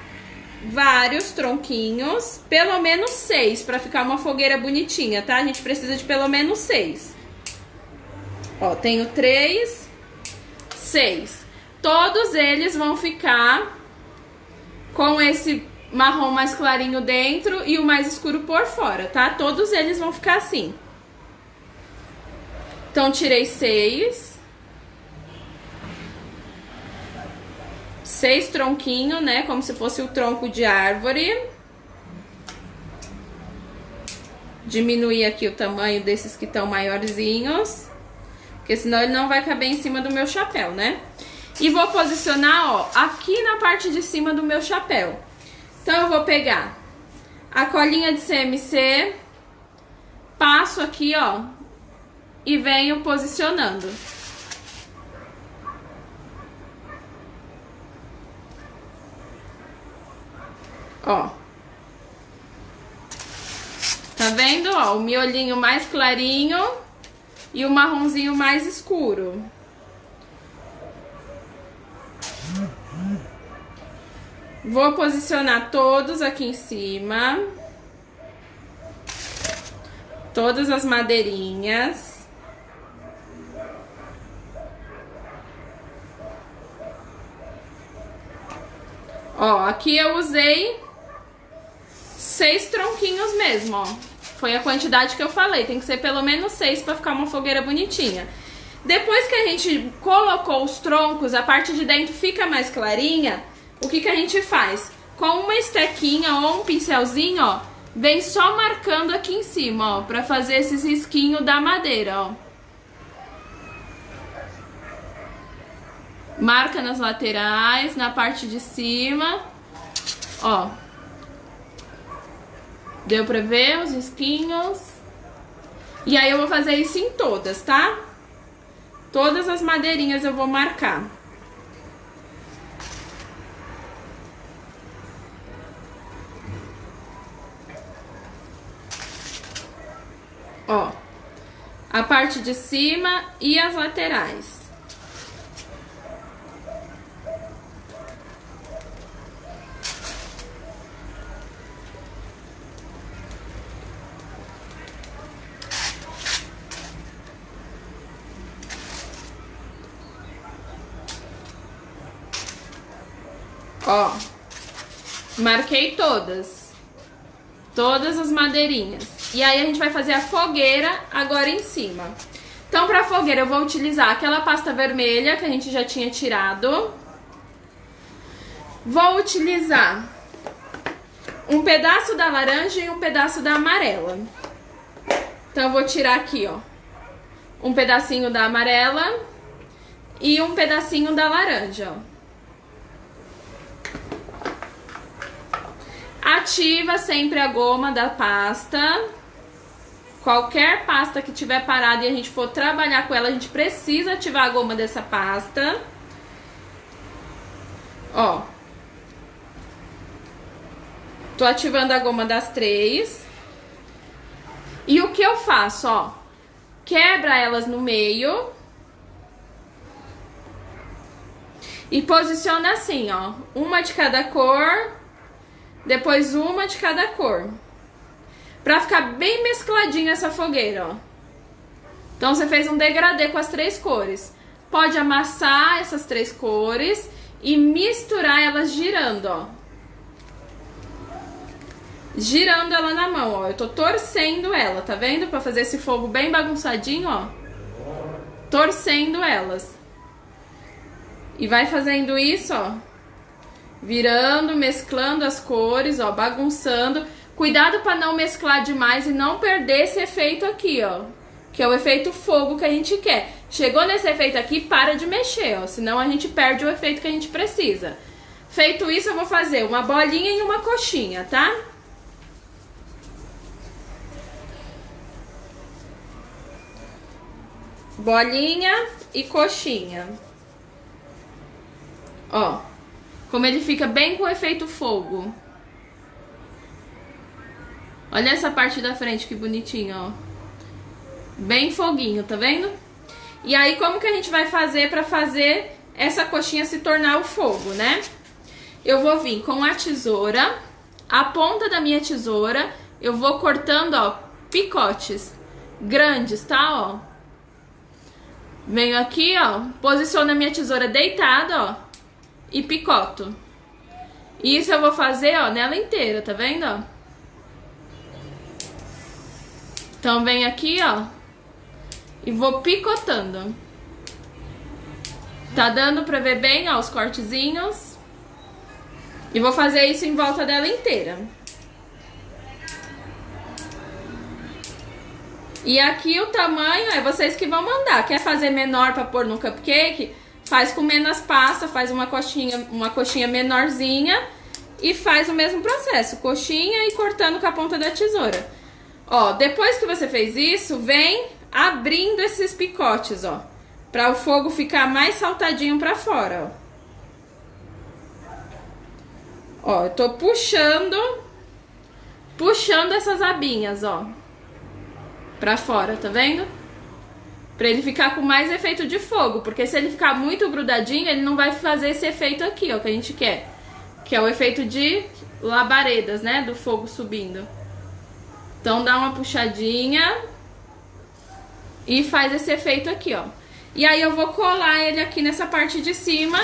vários tronquinhos, pelo menos 6, pra ficar uma fogueira bonitinha, tá? A gente precisa de pelo menos 6. Ó, tenho 3, 6. Todos eles vão ficar com esse marrom mais clarinho dentro e o mais escuro por fora, tá? Todos eles vão ficar assim. Então, tirei 6. 6 tronquinhos, né? Como se fosse o tronco de árvore. Diminuir aqui o tamanho desses que estão maiorzinhos, porque senão ele não vai caber em cima do meu chapéu, né? E vou posicionar, ó, aqui na parte de cima do meu chapéu. Então, eu vou pegar a colinha de CMC, passo aqui, ó, e venho posicionando. Ó. Tá vendo, ó? O miolinho mais clarinho e o marronzinho mais escuro. Vou posicionar todos aqui em cima. todas as madeirinhas. Ó, aqui eu usei 6 tronquinhos mesmo, ó. Foi a quantidade que eu falei, tem que ser pelo menos 6 para ficar uma fogueira bonitinha. Depois que a gente colocou os troncos, a parte de dentro fica mais clarinha, o que que a gente faz? Com uma estequinha ou um pincelzinho, ó, vem só marcando aqui em cima, ó, pra fazer esses risquinhos da madeira, ó. Marca nas laterais, na parte de cima, ó. Deu pra ver os risquinhos? E aí eu vou fazer isso em todas, tá? Todas as madeirinhas eu vou marcar. Ó, a parte de cima e as laterais. Ó, marquei todas as madeirinhas. E aí a gente vai fazer a fogueira agora em cima. Então, pra fogueira eu vou utilizar aquela pasta vermelha que a gente já tinha tirado. Vou utilizar um pedaço da laranja e um pedaço da amarela. Então eu vou tirar aqui, ó, um pedacinho da amarela e um pedacinho da laranja, ó. Ativa sempre a goma da pasta. Qualquer pasta que tiver parada e a gente for trabalhar com ela, a gente precisa ativar a goma dessa pasta. Ó. Tô ativando a goma das 3. E o que eu faço, ó? Quebra elas no meio. E posiciona assim, ó. Uma de cada cor. Depois uma de cada cor. Pra ficar bem mescladinha essa fogueira, ó. Então você fez um degradê com as 3 cores. Pode amassar essas 3 cores e misturar elas girando, ó. Girando ela na mão, ó. Eu tô torcendo ela, tá vendo? Pra fazer esse fogo bem bagunçadinho, ó. Torcendo elas. E vai fazendo isso, ó. Virando, mesclando as cores, ó, bagunçando. Cuidado para não mesclar demais e não perder esse efeito aqui, ó. Que é o efeito fogo que a gente quer. Chegou nesse efeito aqui, para de mexer, ó. Senão a gente perde o efeito que a gente precisa. Feito isso, eu vou fazer uma bolinha e uma coxinha, tá? Bolinha e coxinha. Ó. Como ele fica bem com o efeito fogo. Olha essa parte da frente que bonitinho, ó. Bem foguinho, tá vendo? E aí como que a gente vai fazer pra fazer essa coxinha se tornar o fogo, né? Eu vou vir com a tesoura. A ponta da minha tesoura eu vou cortando, ó, picotes grandes, tá, ó. Venho aqui, ó, posiciono a minha tesoura deitada, ó. E picoto. Isso eu vou fazer, ó, nela inteira, tá vendo, ó? Então vem aqui, ó, e vou picotando. Tá dando pra ver bem, ó, os cortezinhos. E vou fazer isso em volta dela inteira. E aqui o tamanho é vocês que vão mandar. Quer fazer menor pra pôr no cupcake? Faz com menos pasta, faz uma coxinha menorzinha e faz o mesmo processo, coxinha e cortando com a ponta da tesoura. Ó, depois que você fez isso, vem abrindo esses picotes, ó, para o fogo ficar mais saltadinho pra fora, ó. Ó, eu tô puxando essas abinhas, ó, pra fora, tá vendo? Pra ele ficar com mais efeito de fogo, porque se ele ficar muito grudadinho, ele não vai fazer esse efeito aqui, ó, que a gente quer. Que é o efeito de labaredas, né, do fogo subindo. Então dá uma puxadinha e faz esse efeito aqui, ó. E aí eu vou colar ele aqui nessa parte de cima.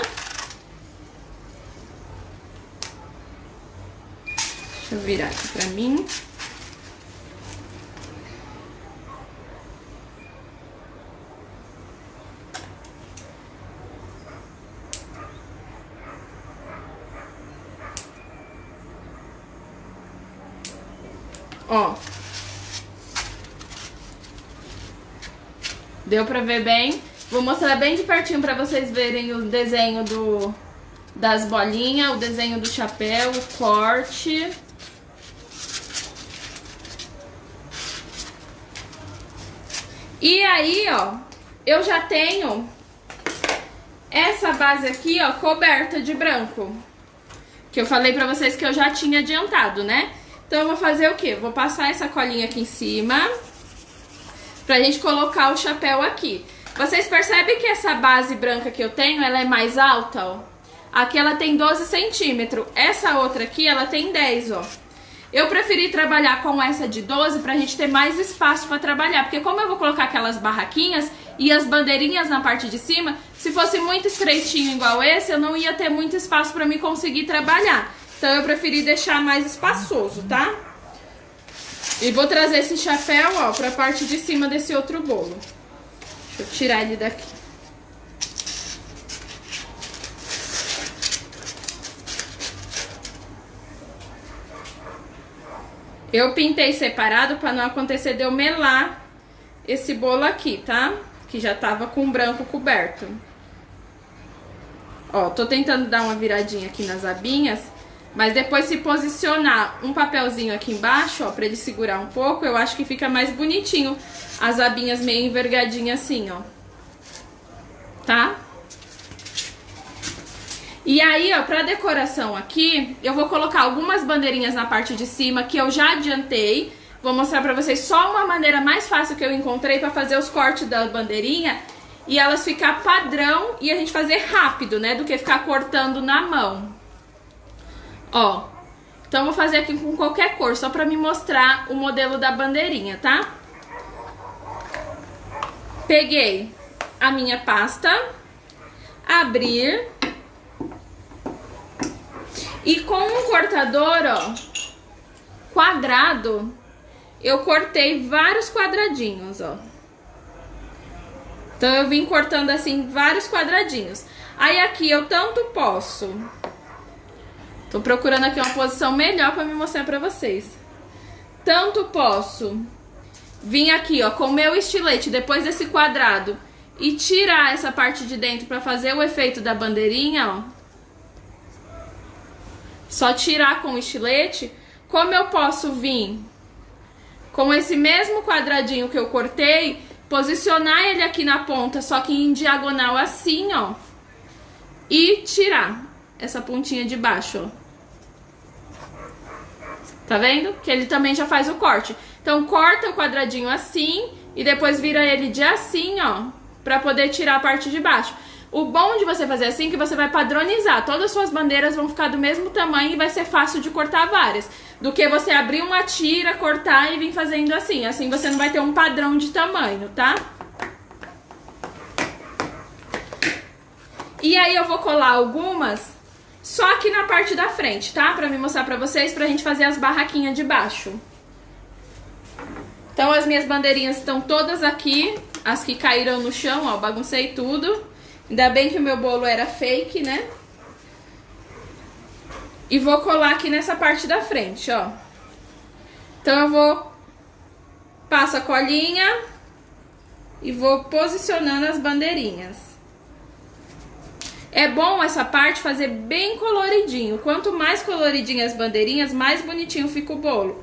Deixa eu virar aqui pra mim. Ó. Deu pra ver bem? Vou mostrar bem de pertinho pra vocês verem o desenho das bolinhas, o desenho do chapéu, o corte. E aí, ó, eu já tenho essa base aqui, ó, coberta de branco. Que eu falei pra vocês que eu já tinha adiantado, né? Então eu vou fazer o quê? Vou passar essa colinha aqui em cima pra gente colocar o chapéu aqui. Vocês percebem que essa base branca que eu tenho, ela é mais alta, ó. Aqui ela tem 12 centímetros. Essa outra aqui, ela tem 10, ó. Eu preferi trabalhar com essa de 12 pra gente ter mais espaço pra trabalhar. Porque como eu vou colocar aquelas barraquinhas e as bandeirinhas na parte de cima, se fosse muito estreitinho igual esse, eu não ia ter muito espaço pra me conseguir trabalhar. Então eu preferi deixar mais espaçoso, tá? E vou trazer esse chapéu, ó, pra parte de cima desse outro bolo. Deixa eu tirar ele daqui. Eu pintei separado pra não acontecer de eu melar esse bolo aqui, tá? Que já tava com branco coberto. Ó, tô tentando dar uma viradinha aqui nas abinhas. Mas depois se posicionar um papelzinho aqui embaixo, ó, pra ele segurar um pouco, eu acho que fica mais bonitinho as abinhas meio envergadinhas assim, ó. Tá? E aí, ó, pra decoração aqui, eu vou colocar algumas bandeirinhas na parte de cima que eu já adiantei. Vou mostrar pra vocês só uma maneira mais fácil que eu encontrei pra fazer os cortes da bandeirinha e elas ficar padrão e a gente fazer rápido, né, do que ficar cortando na mão. Ó, então eu vou fazer aqui com qualquer cor, só pra me mostrar o modelo da bandeirinha, tá? Peguei a minha pasta, abrir, e com um cortador, ó, quadrado, eu cortei vários quadradinhos, ó. Então eu vim cortando assim vários quadradinhos. Aí aqui eu tanto posso... Tô procurando aqui uma posição melhor pra me mostrar pra vocês. Tanto posso vir aqui, ó, com o meu estilete depois desse quadrado e tirar essa parte de dentro pra fazer o efeito da bandeirinha, ó. Só tirar com o estilete. Como eu posso vir com esse mesmo quadradinho que eu cortei, posicionar ele aqui na ponta, só que em diagonal assim, ó. E tirar essa pontinha de baixo, ó. Tá vendo? Que ele também já faz o corte. Então corta o quadradinho assim e depois vira ele de assim, ó, pra poder tirar a parte de baixo. O bom de você fazer assim é que você vai padronizar. Todas as suas bandeiras vão ficar do mesmo tamanho e vai ser fácil de cortar várias. Do que você abrir uma tira, cortar e vir fazendo assim. Assim você não vai ter um padrão de tamanho, tá? E aí eu vou colar algumas só aqui na parte da frente, tá? Pra me mostrar pra vocês, pra gente fazer as barraquinhas de baixo. Então as minhas bandeirinhas estão todas aqui. As que caíram no chão, ó, baguncei tudo. Ainda bem que o meu bolo era fake, né? E vou colar aqui nessa parte da frente, ó. Então eu vou... Passo a colinha e vou posicionando as bandeirinhas. É bom essa parte fazer bem coloridinho. Quanto mais coloridinho as bandeirinhas, mais bonitinho fica o bolo.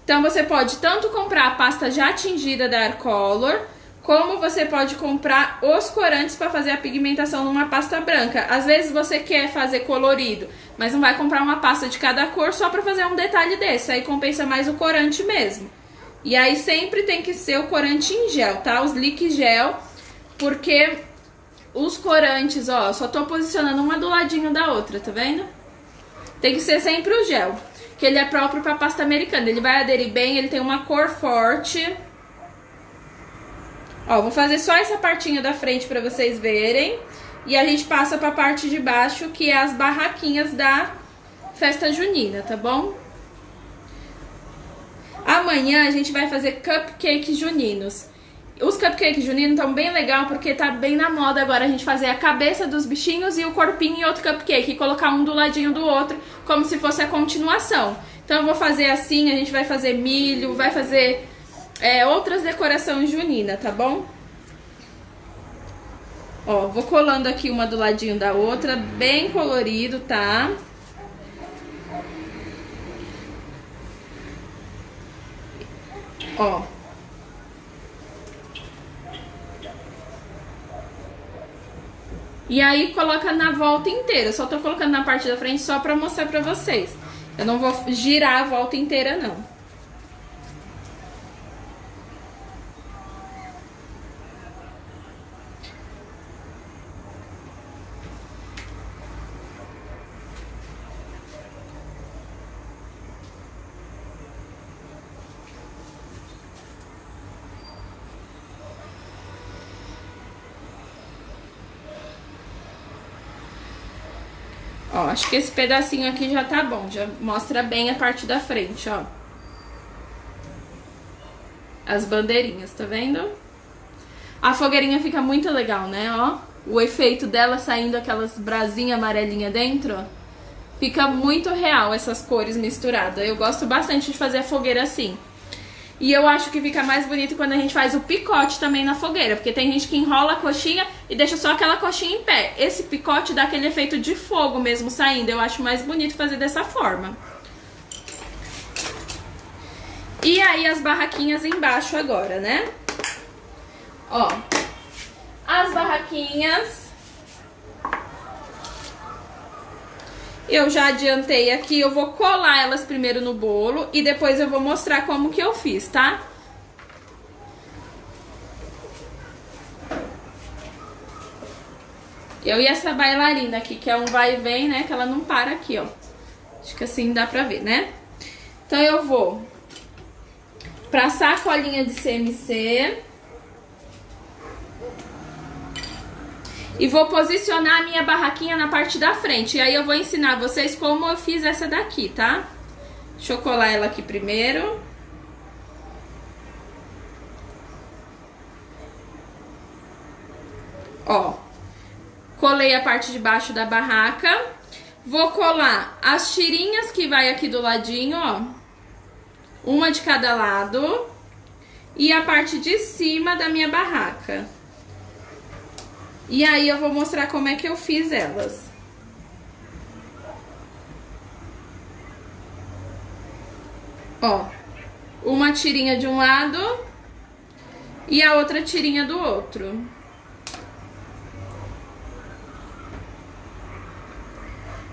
Então você pode tanto comprar a pasta já tingida da Arcolor, como você pode comprar os corantes para fazer a pigmentação numa pasta branca. Às vezes você quer fazer colorido, mas não vai comprar uma pasta de cada cor só para fazer um detalhe desse. Aí compensa mais o corante mesmo. E aí sempre tem que ser o corante em gel, tá? Os lick gel, porque os corantes, ó, só tô posicionando uma do ladinho da outra, tá vendo? Tem que ser sempre o gel. que ele é próprio para pasta americana. Ele vai aderir bem, ele tem uma cor forte. Ó, vou fazer só essa partinha da frente para vocês verem. E a gente passa para a parte de baixo, que é as barraquinhas da festa junina, tá bom? Amanhã a gente vai fazer cupcakes juninos. Os cupcakes juninos estão bem legal porque tá bem na moda agora a gente fazer a cabeça dos bichinhos e o corpinho em outro cupcake e colocar um do ladinho do outro, como se fosse a continuação. Então eu vou fazer assim, a gente vai fazer milho, vai fazer outras decorações juninas, tá bom? Ó, vou colando aqui uma do ladinho da outra, bem colorido, tá? Ó. E aí coloca na volta inteira. Eu só tô colocando na parte da frente só pra mostrar pra vocês. Eu não vou girar a volta inteira, não. Ó, acho que esse pedacinho aqui já tá bom, já mostra bem a parte da frente, ó. As bandeirinhas, tá vendo? A fogueirinha fica muito legal, né, ó. O efeito dela saindo aquelas brasinhas amarelinhas dentro, ó. Fica muito real essas cores misturadas. Eu gosto bastante de fazer a fogueira assim. E eu acho que fica mais bonito quando a gente faz o picote também na fogueira. Porque tem gente que enrola a coxinha e deixa só aquela coxinha em pé. Esse picote dá aquele efeito de fogo mesmo saindo. Eu acho mais bonito fazer dessa forma. E aí as barraquinhas embaixo agora, né? Ó, as barraquinhas... Eu já adiantei aqui, eu vou colar elas primeiro no bolo e depois eu vou mostrar como que eu fiz, tá? Eu e essa bailarina aqui, que é um vai e vem, né? Que ela não para aqui, ó. Acho que assim dá pra ver, né? Então eu vou passar a colinha de CMC. E vou posicionar a minha barraquinha na parte da frente. E aí eu vou ensinar vocês como eu fiz essa daqui, tá? Deixa eu colar ela aqui primeiro. Ó. Colei a parte de baixo da barraca. Vou colar as tirinhas que vai aqui do ladinho, ó. Uma de cada lado. E a parte de cima da minha barraca. E aí eu vou mostrar como é que eu fiz elas. Ó, uma tirinha de um lado e a outra tirinha do outro.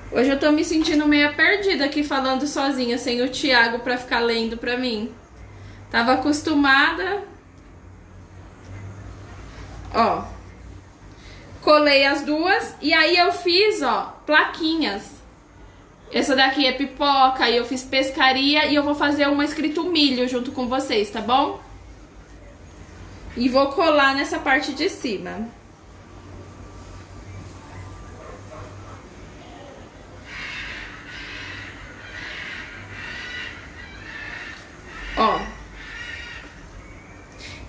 Hoje eu tô me sentindo meio perdida aqui falando sozinha, sem o Thiago pra ficar lendo pra mim. Tava acostumada. Ó. Colei as duas e aí eu fiz, ó, plaquinhas. Essa daqui é pipoca, aí eu fiz pescaria e eu vou fazer uma escrito milho junto com vocês, tá bom? E vou colar nessa parte de cima. Ó.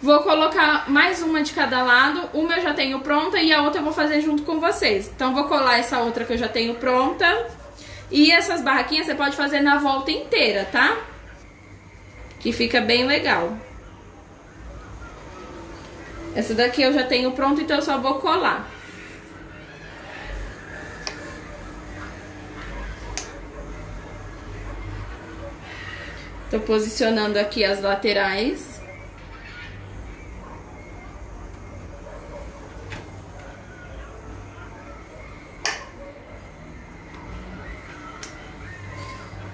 Vou colocar mais uma de cada lado. Uma eu já tenho pronta e a outra eu vou fazer junto com vocês. Então vou colar essa outra que eu já tenho pronta. E essas barraquinhas você pode fazer na volta inteira, tá? Que fica bem legal. Essa daqui eu já tenho pronta, então eu só vou colar. Tô posicionando aqui as laterais.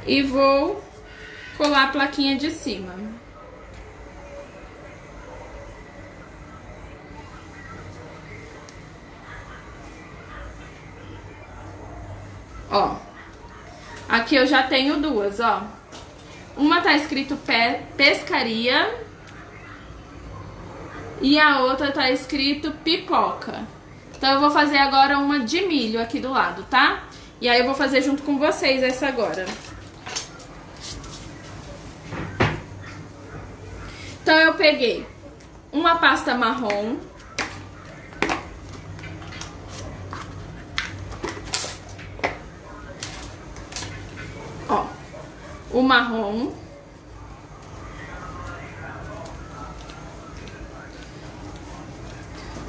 E vou colar a plaquinha de cima. Ó, aqui Aqui eu já tenho duas, ó. Uma tá escrito pescaria e a outra tá escrito pipoca. Então eu vou fazer agora uma de milho aqui do lado, tá? E aí eu vou fazer junto com vocês essa agora. Então eu peguei uma pasta marrom. Ó, o marrom.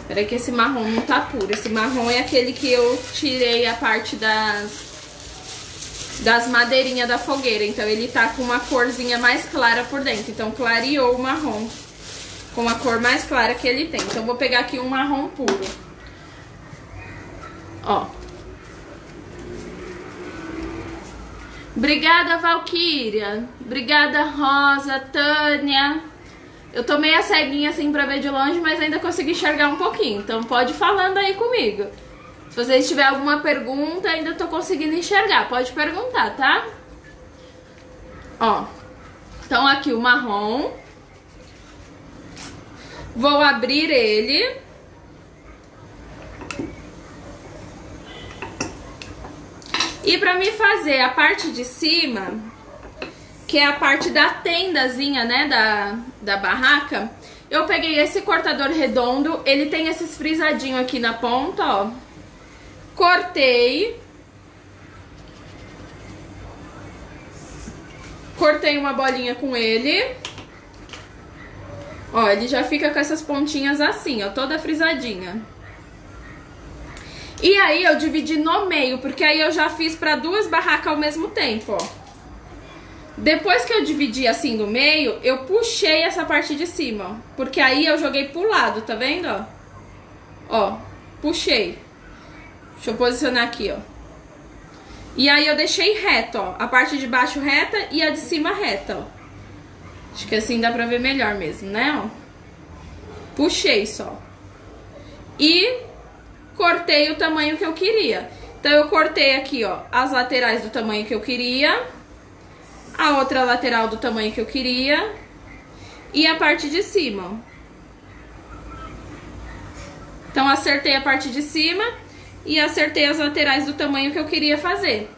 Peraí que esse marrom não tá puro. Esse marrom é aquele que eu tirei a parte das madeirinhas da fogueira. Então ele tá com uma corzinha mais clara por dentro. Então clareou o marrom com a cor mais clara que ele tem. Então eu vou pegar aqui um marrom puro. Ó. Obrigada, Valquíria. Obrigada, Rosa, Tânia. Eu tô meio ceguinha assim pra ver de longe, mas ainda consegui enxergar um pouquinho. Então pode ir falando aí comigo. Se vocês tiverem alguma pergunta, ainda tô conseguindo enxergar. Pode perguntar, tá? Ó. Então aqui o marrom. Vou abrir ele. E pra mim fazer a parte de cima, que é a parte da tendazinha, né, da barraca, eu peguei esse cortador redondo, ele tem esses frisadinhos aqui na ponta, ó. Cortei uma bolinha com ele. Ó, ele já fica com essas pontinhas assim, ó, toda frisadinha. E aí eu dividi no meio, porque aí eu já fiz pra duas barracas ao mesmo tempo, ó. Depois que eu dividi assim no meio, eu puxei essa parte de cima, ó. Porque aí eu joguei pro lado, tá vendo, ó? Ó, puxei. Deixa eu posicionar aqui, ó. E aí eu deixei reto, ó. A parte de baixo reta e a de cima reta, ó. Acho que assim dá pra ver melhor mesmo, né, ó. Puxei só. E cortei o tamanho que eu queria. Então eu cortei aqui, ó, as laterais do tamanho que eu queria, a outra lateral do tamanho que eu queria e a parte de cima, ó. Então acertei a parte de cima e acertei as laterais do tamanho que eu queria fazer.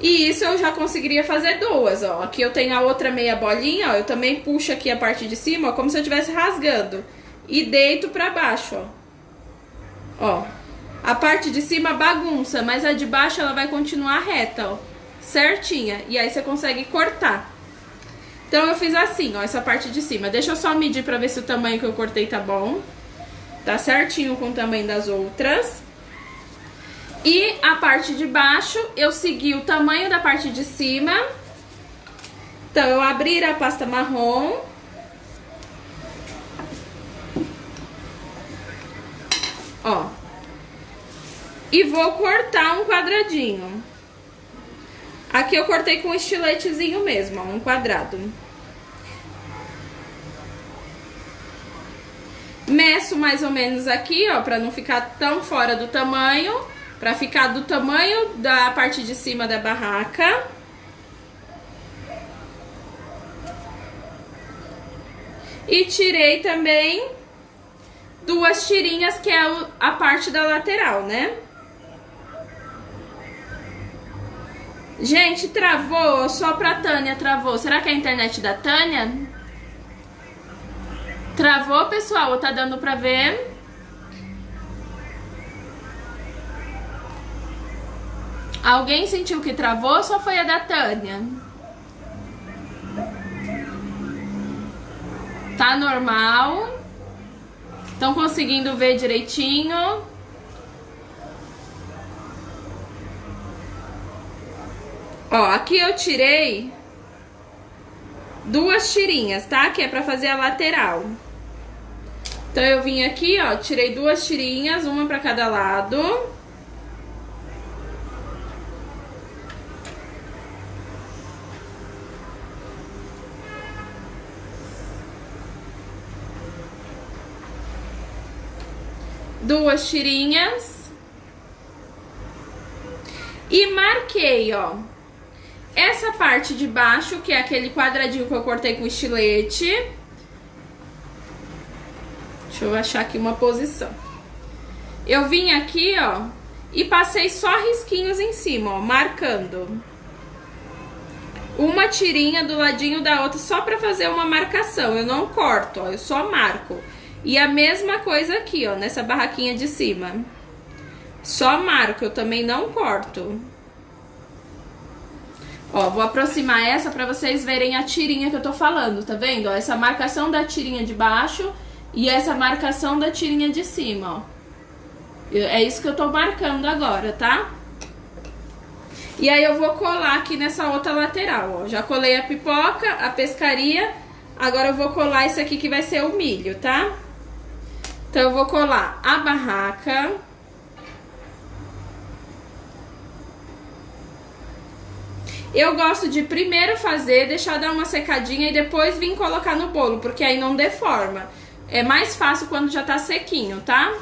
E isso eu já conseguiria fazer duas, ó. Aqui eu tenho a outra meia bolinha, ó. Eu também puxo aqui a parte de cima, ó, como se eu estivesse rasgando. E deito pra baixo, ó. Ó. A parte de cima bagunça, mas a de baixo ela vai continuar reta, ó. Certinha. E aí você consegue cortar. Então eu fiz assim, ó, essa parte de cima. Deixa eu só medir pra ver se o tamanho que eu cortei tá bom. Tá certinho com o tamanho das outras. E a parte de baixo, eu segui o tamanho da parte de cima. Então, eu abri a pasta marrom. Ó. E vou cortar um quadradinho. Aqui eu cortei com um estiletezinho mesmo, ó, um quadrado. Meço mais ou menos aqui, ó, pra não ficar tão fora do tamanho. Pra ficar do tamanho da parte de cima da barraca. E tirei também duas tirinhas, que é a parte da lateral, né? Gente, travou, só pra Tânia travou. Será que é a internet da Tânia? Travou, pessoal? Ou tá dando pra ver? Alguém sentiu que travou ou só foi a da Tânia? Tá normal? Estão conseguindo ver direitinho? Ó, aqui eu tirei duas tirinhas, tá? Que é pra fazer a lateral. Então eu vim aqui, ó, tirei duas tirinhas, uma pra cada lado. Duas tirinhas. E marquei, ó. essa parte de baixo, que é aquele quadradinho que eu cortei com estilete. Deixa eu achar aqui uma posição. Eu vim aqui, ó, e passei só risquinhos em cima, ó, marcando. Uma tirinha do ladinho da outra, só pra fazer uma marcação. Eu não corto, ó, eu só marco. E a mesma coisa aqui, ó, nessa barraquinha de cima. Só marco, eu também não corto. Ó, vou aproximar essa pra vocês verem a tirinha que eu tô falando, tá vendo? Ó, essa marcação da tirinha de baixo e essa marcação da tirinha de cima, ó. É isso que eu tô marcando agora, tá? E aí eu vou colar aqui nessa outra lateral, ó. Já colei a pipoca, a pescaria. Agora eu vou colar esse aqui que vai ser o milho, tá? Então eu vou colar a barraca. Eu gosto de primeiro fazer, deixar dar uma secadinha e depois vir colocar no bolo, porque aí não deforma. É mais fácil quando já tá sequinho, tá?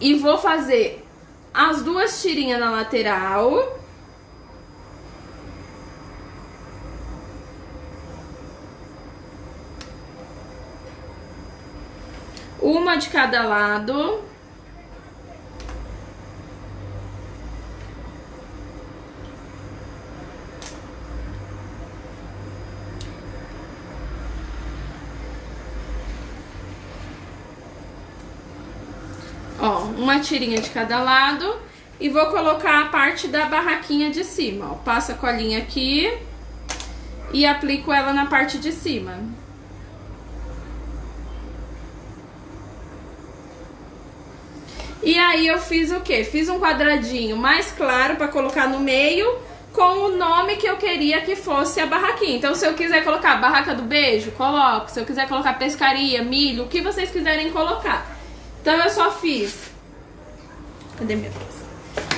E vou fazer as duas tirinhas na lateral. Uma de cada lado. Ó, uma tirinha de cada lado. E vou colocar a parte da barraquinha de cima, ó. Passo a colinha aqui e aplico ela na parte de cima. E aí eu fiz o quê? Fiz um quadradinho mais claro pra colocar no meio com o nome que eu queria que fosse a barraquinha. Então se eu quiser colocar barraca do beijo, coloco. Se eu quiser colocar pescaria, milho, o que vocês quiserem colocar. Então eu só fiz... Cadê minha pasta?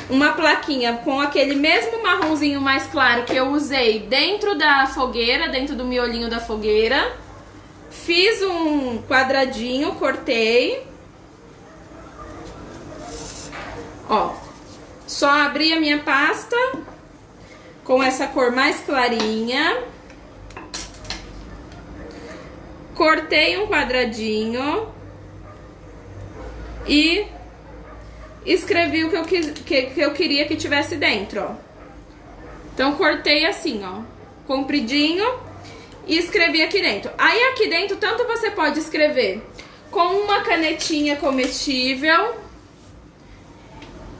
Uma plaquinha com aquele mesmo marronzinho mais claro que eu usei dentro da fogueira, dentro do miolinho da fogueira. Fiz um quadradinho, cortei. Ó, só abri a minha pasta com essa cor mais clarinha. Cortei um quadradinho e escrevi o que eu queria que tivesse dentro, ó. Então cortei assim, ó, compridinho e escrevi aqui dentro. Aí aqui dentro, tanto você pode escrever com uma canetinha comestível,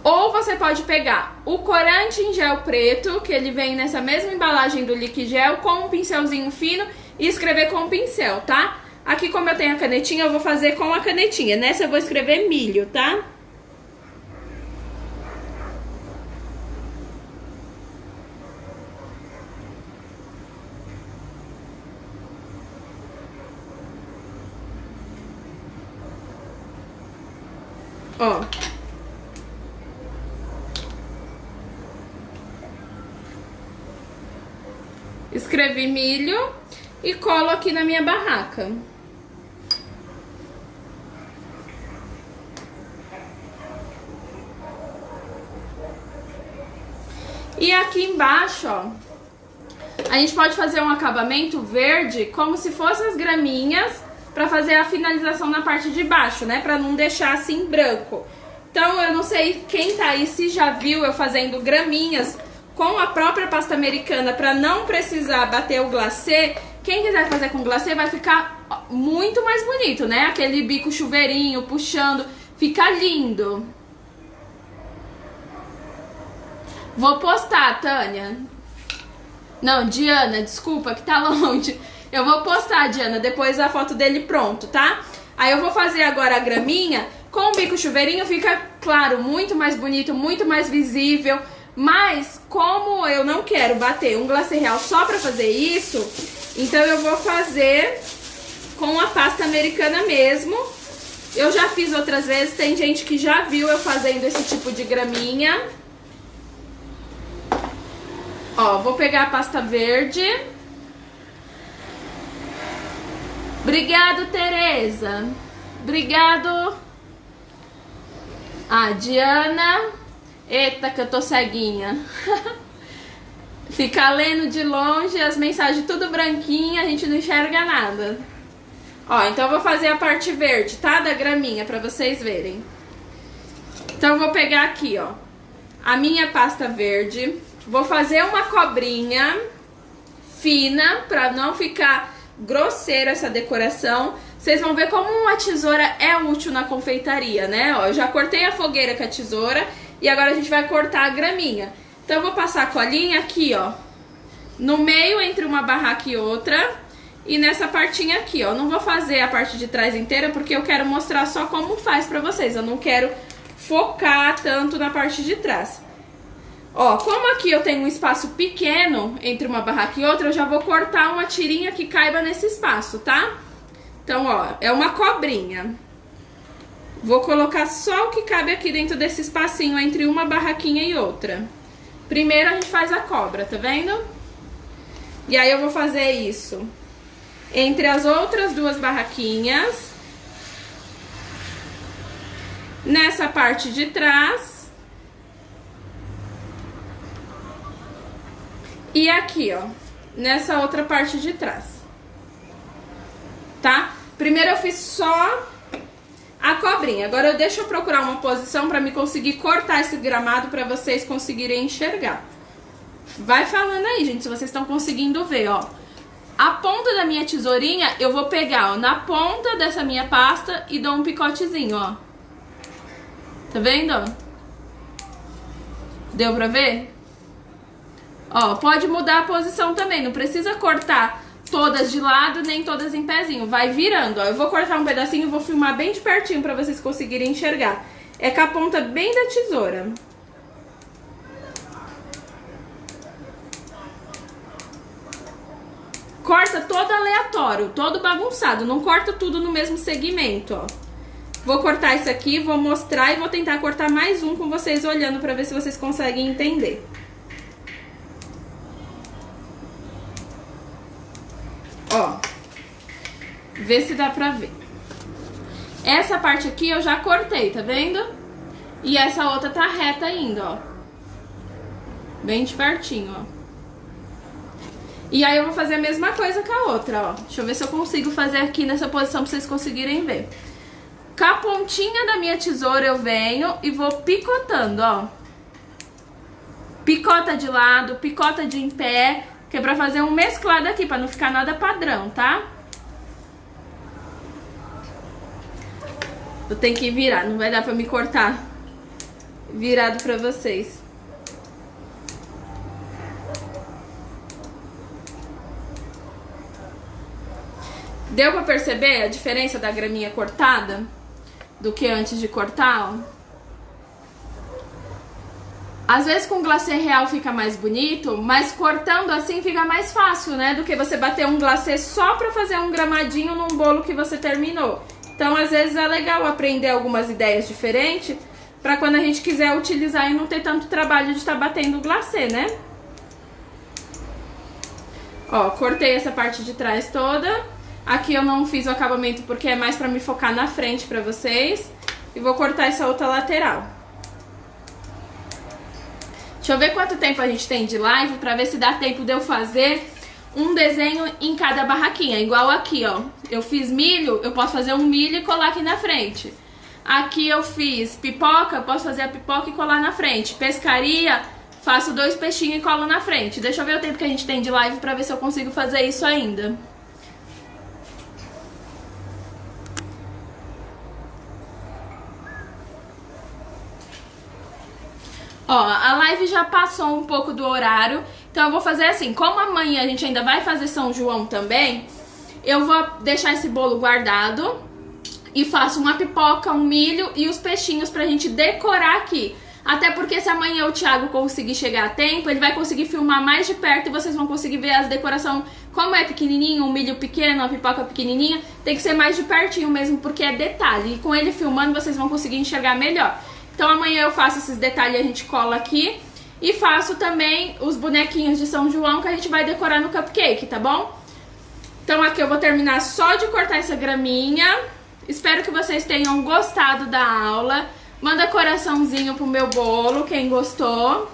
ou você pode pegar o corante em gel preto, que ele vem nessa mesma embalagem do Liquigel, com um pincelzinho fino e escrever com o pincel, tá? Aqui, como eu tenho a canetinha, eu vou fazer com a canetinha. Nessa eu vou escrever milho, tá? Ó. Escrevi milho e colo aqui na minha barraca. E aqui embaixo, ó, a gente pode fazer um acabamento verde como se fossem as graminhas pra fazer a finalização na parte de baixo, né? Pra não deixar assim branco. Então eu não sei quem tá aí se já viu eu fazendo graminhas com a própria pasta americana pra não precisar bater o glacê. Quem quiser fazer com glacê vai ficar muito mais bonito, né? Aquele bico chuveirinho puxando, fica lindo. Vou postar, Tânia. Não, Diana, desculpa que tá longe. Eu vou postar, Diana, depois a foto dele pronto, tá? Aí eu vou fazer agora a graminha com o bico chuveirinho, fica, claro, muito mais bonito, muito mais visível. Mas, como eu não quero bater um glacê real só pra fazer isso, então eu vou fazer com a pasta americana mesmo. Eu já fiz outras vezes, tem gente que já viu eu fazendo esse tipo de graminha. Ó, vou pegar a pasta verde. Obrigado, Tereza. Obrigado. Ah, Diana. Eita, que eu tô ceguinha. Ficar lendo de longe, as mensagens tudo branquinha, a gente não enxerga nada. Ó, então eu vou fazer a parte verde, tá? Da graminha, pra vocês verem. Então eu vou pegar aqui, ó, a minha pasta verde. Vou fazer uma cobrinha fina, pra não ficar grosseiro essa decoração. Vocês vão ver como uma tesoura é útil na confeitaria, né? Ó, eu já cortei a fogueira com a tesoura e agora a gente vai cortar a graminha. Então eu vou passar a colinha aqui, ó, no meio entre uma barraca e outra e nessa partinha aqui, ó. Não vou fazer a parte de trás inteira porque eu quero mostrar só como faz pra vocês. Eu não quero focar tanto na parte de trás. Ó, como aqui eu tenho um espaço pequeno entre uma barraca e outra, eu já vou cortar uma tirinha que caiba nesse espaço, tá? Então, ó, é uma cobrinha. Vou colocar só o que cabe aqui dentro desse espacinho entre uma barraquinha e outra. Primeiro a gente faz a cobra, tá vendo? E aí eu vou fazer isso entre as outras duas barraquinhas. Nessa parte de trás. E aqui, ó, nessa outra parte de trás. Tá? Primeiro eu fiz só a cobrinha. Agora deixa eu procurar uma posição pra me conseguir cortar esse gramado pra vocês conseguirem enxergar. Vai falando aí, gente, se vocês estão conseguindo ver, ó. A ponta da minha tesourinha eu vou pegar, ó, na ponta dessa minha pasta e dou um picotezinho, ó. Tá vendo, ó? Deu pra ver? Ó, pode mudar a posição também, não precisa cortar todas de lado, nem todas em pezinho. Vai virando, ó. Eu vou cortar um pedacinho e vou filmar bem de pertinho pra vocês conseguirem enxergar. É com a ponta bem da tesoura. Corta todo aleatório, todo bagunçado. Não corta tudo no mesmo segmento, ó. Vou cortar isso aqui, vou mostrar e vou tentar cortar mais um com vocês olhando pra ver se vocês conseguem entender. Ó, vê se dá pra ver. Essa parte aqui eu já cortei, tá vendo? E essa outra tá reta ainda, ó. Bem de pertinho, ó. E aí eu vou fazer a mesma coisa com a outra, ó. Deixa eu ver se eu consigo fazer aqui nessa posição pra vocês conseguirem ver. Com a pontinha da minha tesoura eu venho e vou picotando, ó. Picota de lado, picota de em pé, que é pra fazer um mesclado aqui, pra não ficar nada padrão, tá? Eu tenho que virar, não vai dar pra me cortar virado pra vocês. Deu pra perceber a diferença da graminha cortada do que antes de cortar, ó? Às vezes com glacê real fica mais bonito, mas cortando assim fica mais fácil, né? Do que você bater um glacê só pra fazer um gramadinho num bolo que você terminou. Então, às vezes é legal aprender algumas ideias diferentes pra quando a gente quiser utilizar e não ter tanto trabalho de estar batendo o glacê, né? Ó, cortei essa parte de trás toda. Aqui eu não fiz o acabamento porque é mais pra me focar na frente pra vocês. E vou cortar essa outra lateral. Deixa eu ver quanto tempo a gente tem de live pra ver se dá tempo de eu fazer um desenho em cada barraquinha. Igual aqui, ó. Eu fiz milho, eu posso fazer um milho e colar aqui na frente. Aqui eu fiz pipoca, eu posso fazer a pipoca e colar na frente. Pescaria, faço 2 peixinhos e colo na frente. Deixa eu ver o tempo que a gente tem de live pra ver se eu consigo fazer isso ainda. Ó, a live já passou um pouco do horário, então eu vou fazer assim, como amanhã a gente ainda vai fazer São João também, eu vou deixar esse bolo guardado e faço uma pipoca, um milho e os peixinhos pra gente decorar aqui. Até porque se amanhã o Thiago conseguir chegar a tempo, ele vai conseguir filmar mais de perto e vocês vão conseguir ver as decorações. Como é pequenininho, um milho pequeno, uma pipoca pequenininha, tem que ser mais de pertinho mesmo, porque é detalhe. E com ele filmando vocês vão conseguir enxergar melhor. Então amanhã eu faço esses detalhes e a gente cola aqui. E faço também os bonequinhos de São João que a gente vai decorar no cupcake, tá bom? Então aqui eu vou terminar só de cortar essa graminha. Espero que vocês tenham gostado da aula. Manda coraçãozinho pro meu bolo, quem gostou.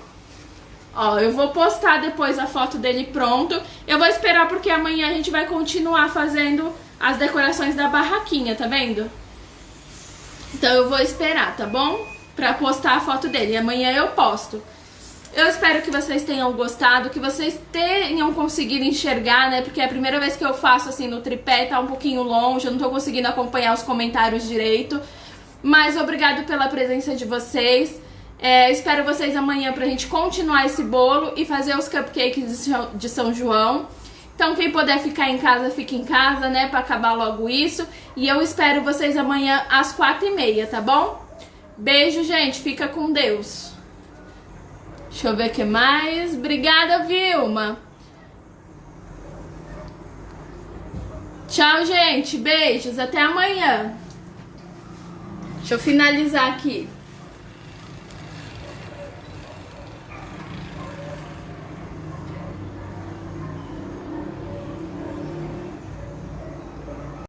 Ó, eu vou postar depois a foto dele pronto. Eu vou esperar porque amanhã a gente vai continuar fazendo as decorações da barraquinha, tá vendo? Então eu vou esperar, tá bom? Pra postar a foto dele. Amanhã eu posto. Eu espero que vocês tenham gostado, que vocês tenham conseguido enxergar, né? Porque é a primeira vez que eu faço assim no tripé, tá um pouquinho longe, eu não tô conseguindo acompanhar os comentários direito. Mas obrigado pela presença de vocês. Espero vocês amanhã pra gente continuar esse bolo e fazer os cupcakes de São João. Então quem puder ficar em casa, fique em casa, né? Pra acabar logo isso. E eu espero vocês amanhã às 4h30, tá bom? Beijo, gente. Fica com Deus. Deixa eu ver o que mais. Obrigada, Vilma. Tchau, gente. Beijos. Até amanhã. Deixa eu finalizar aqui.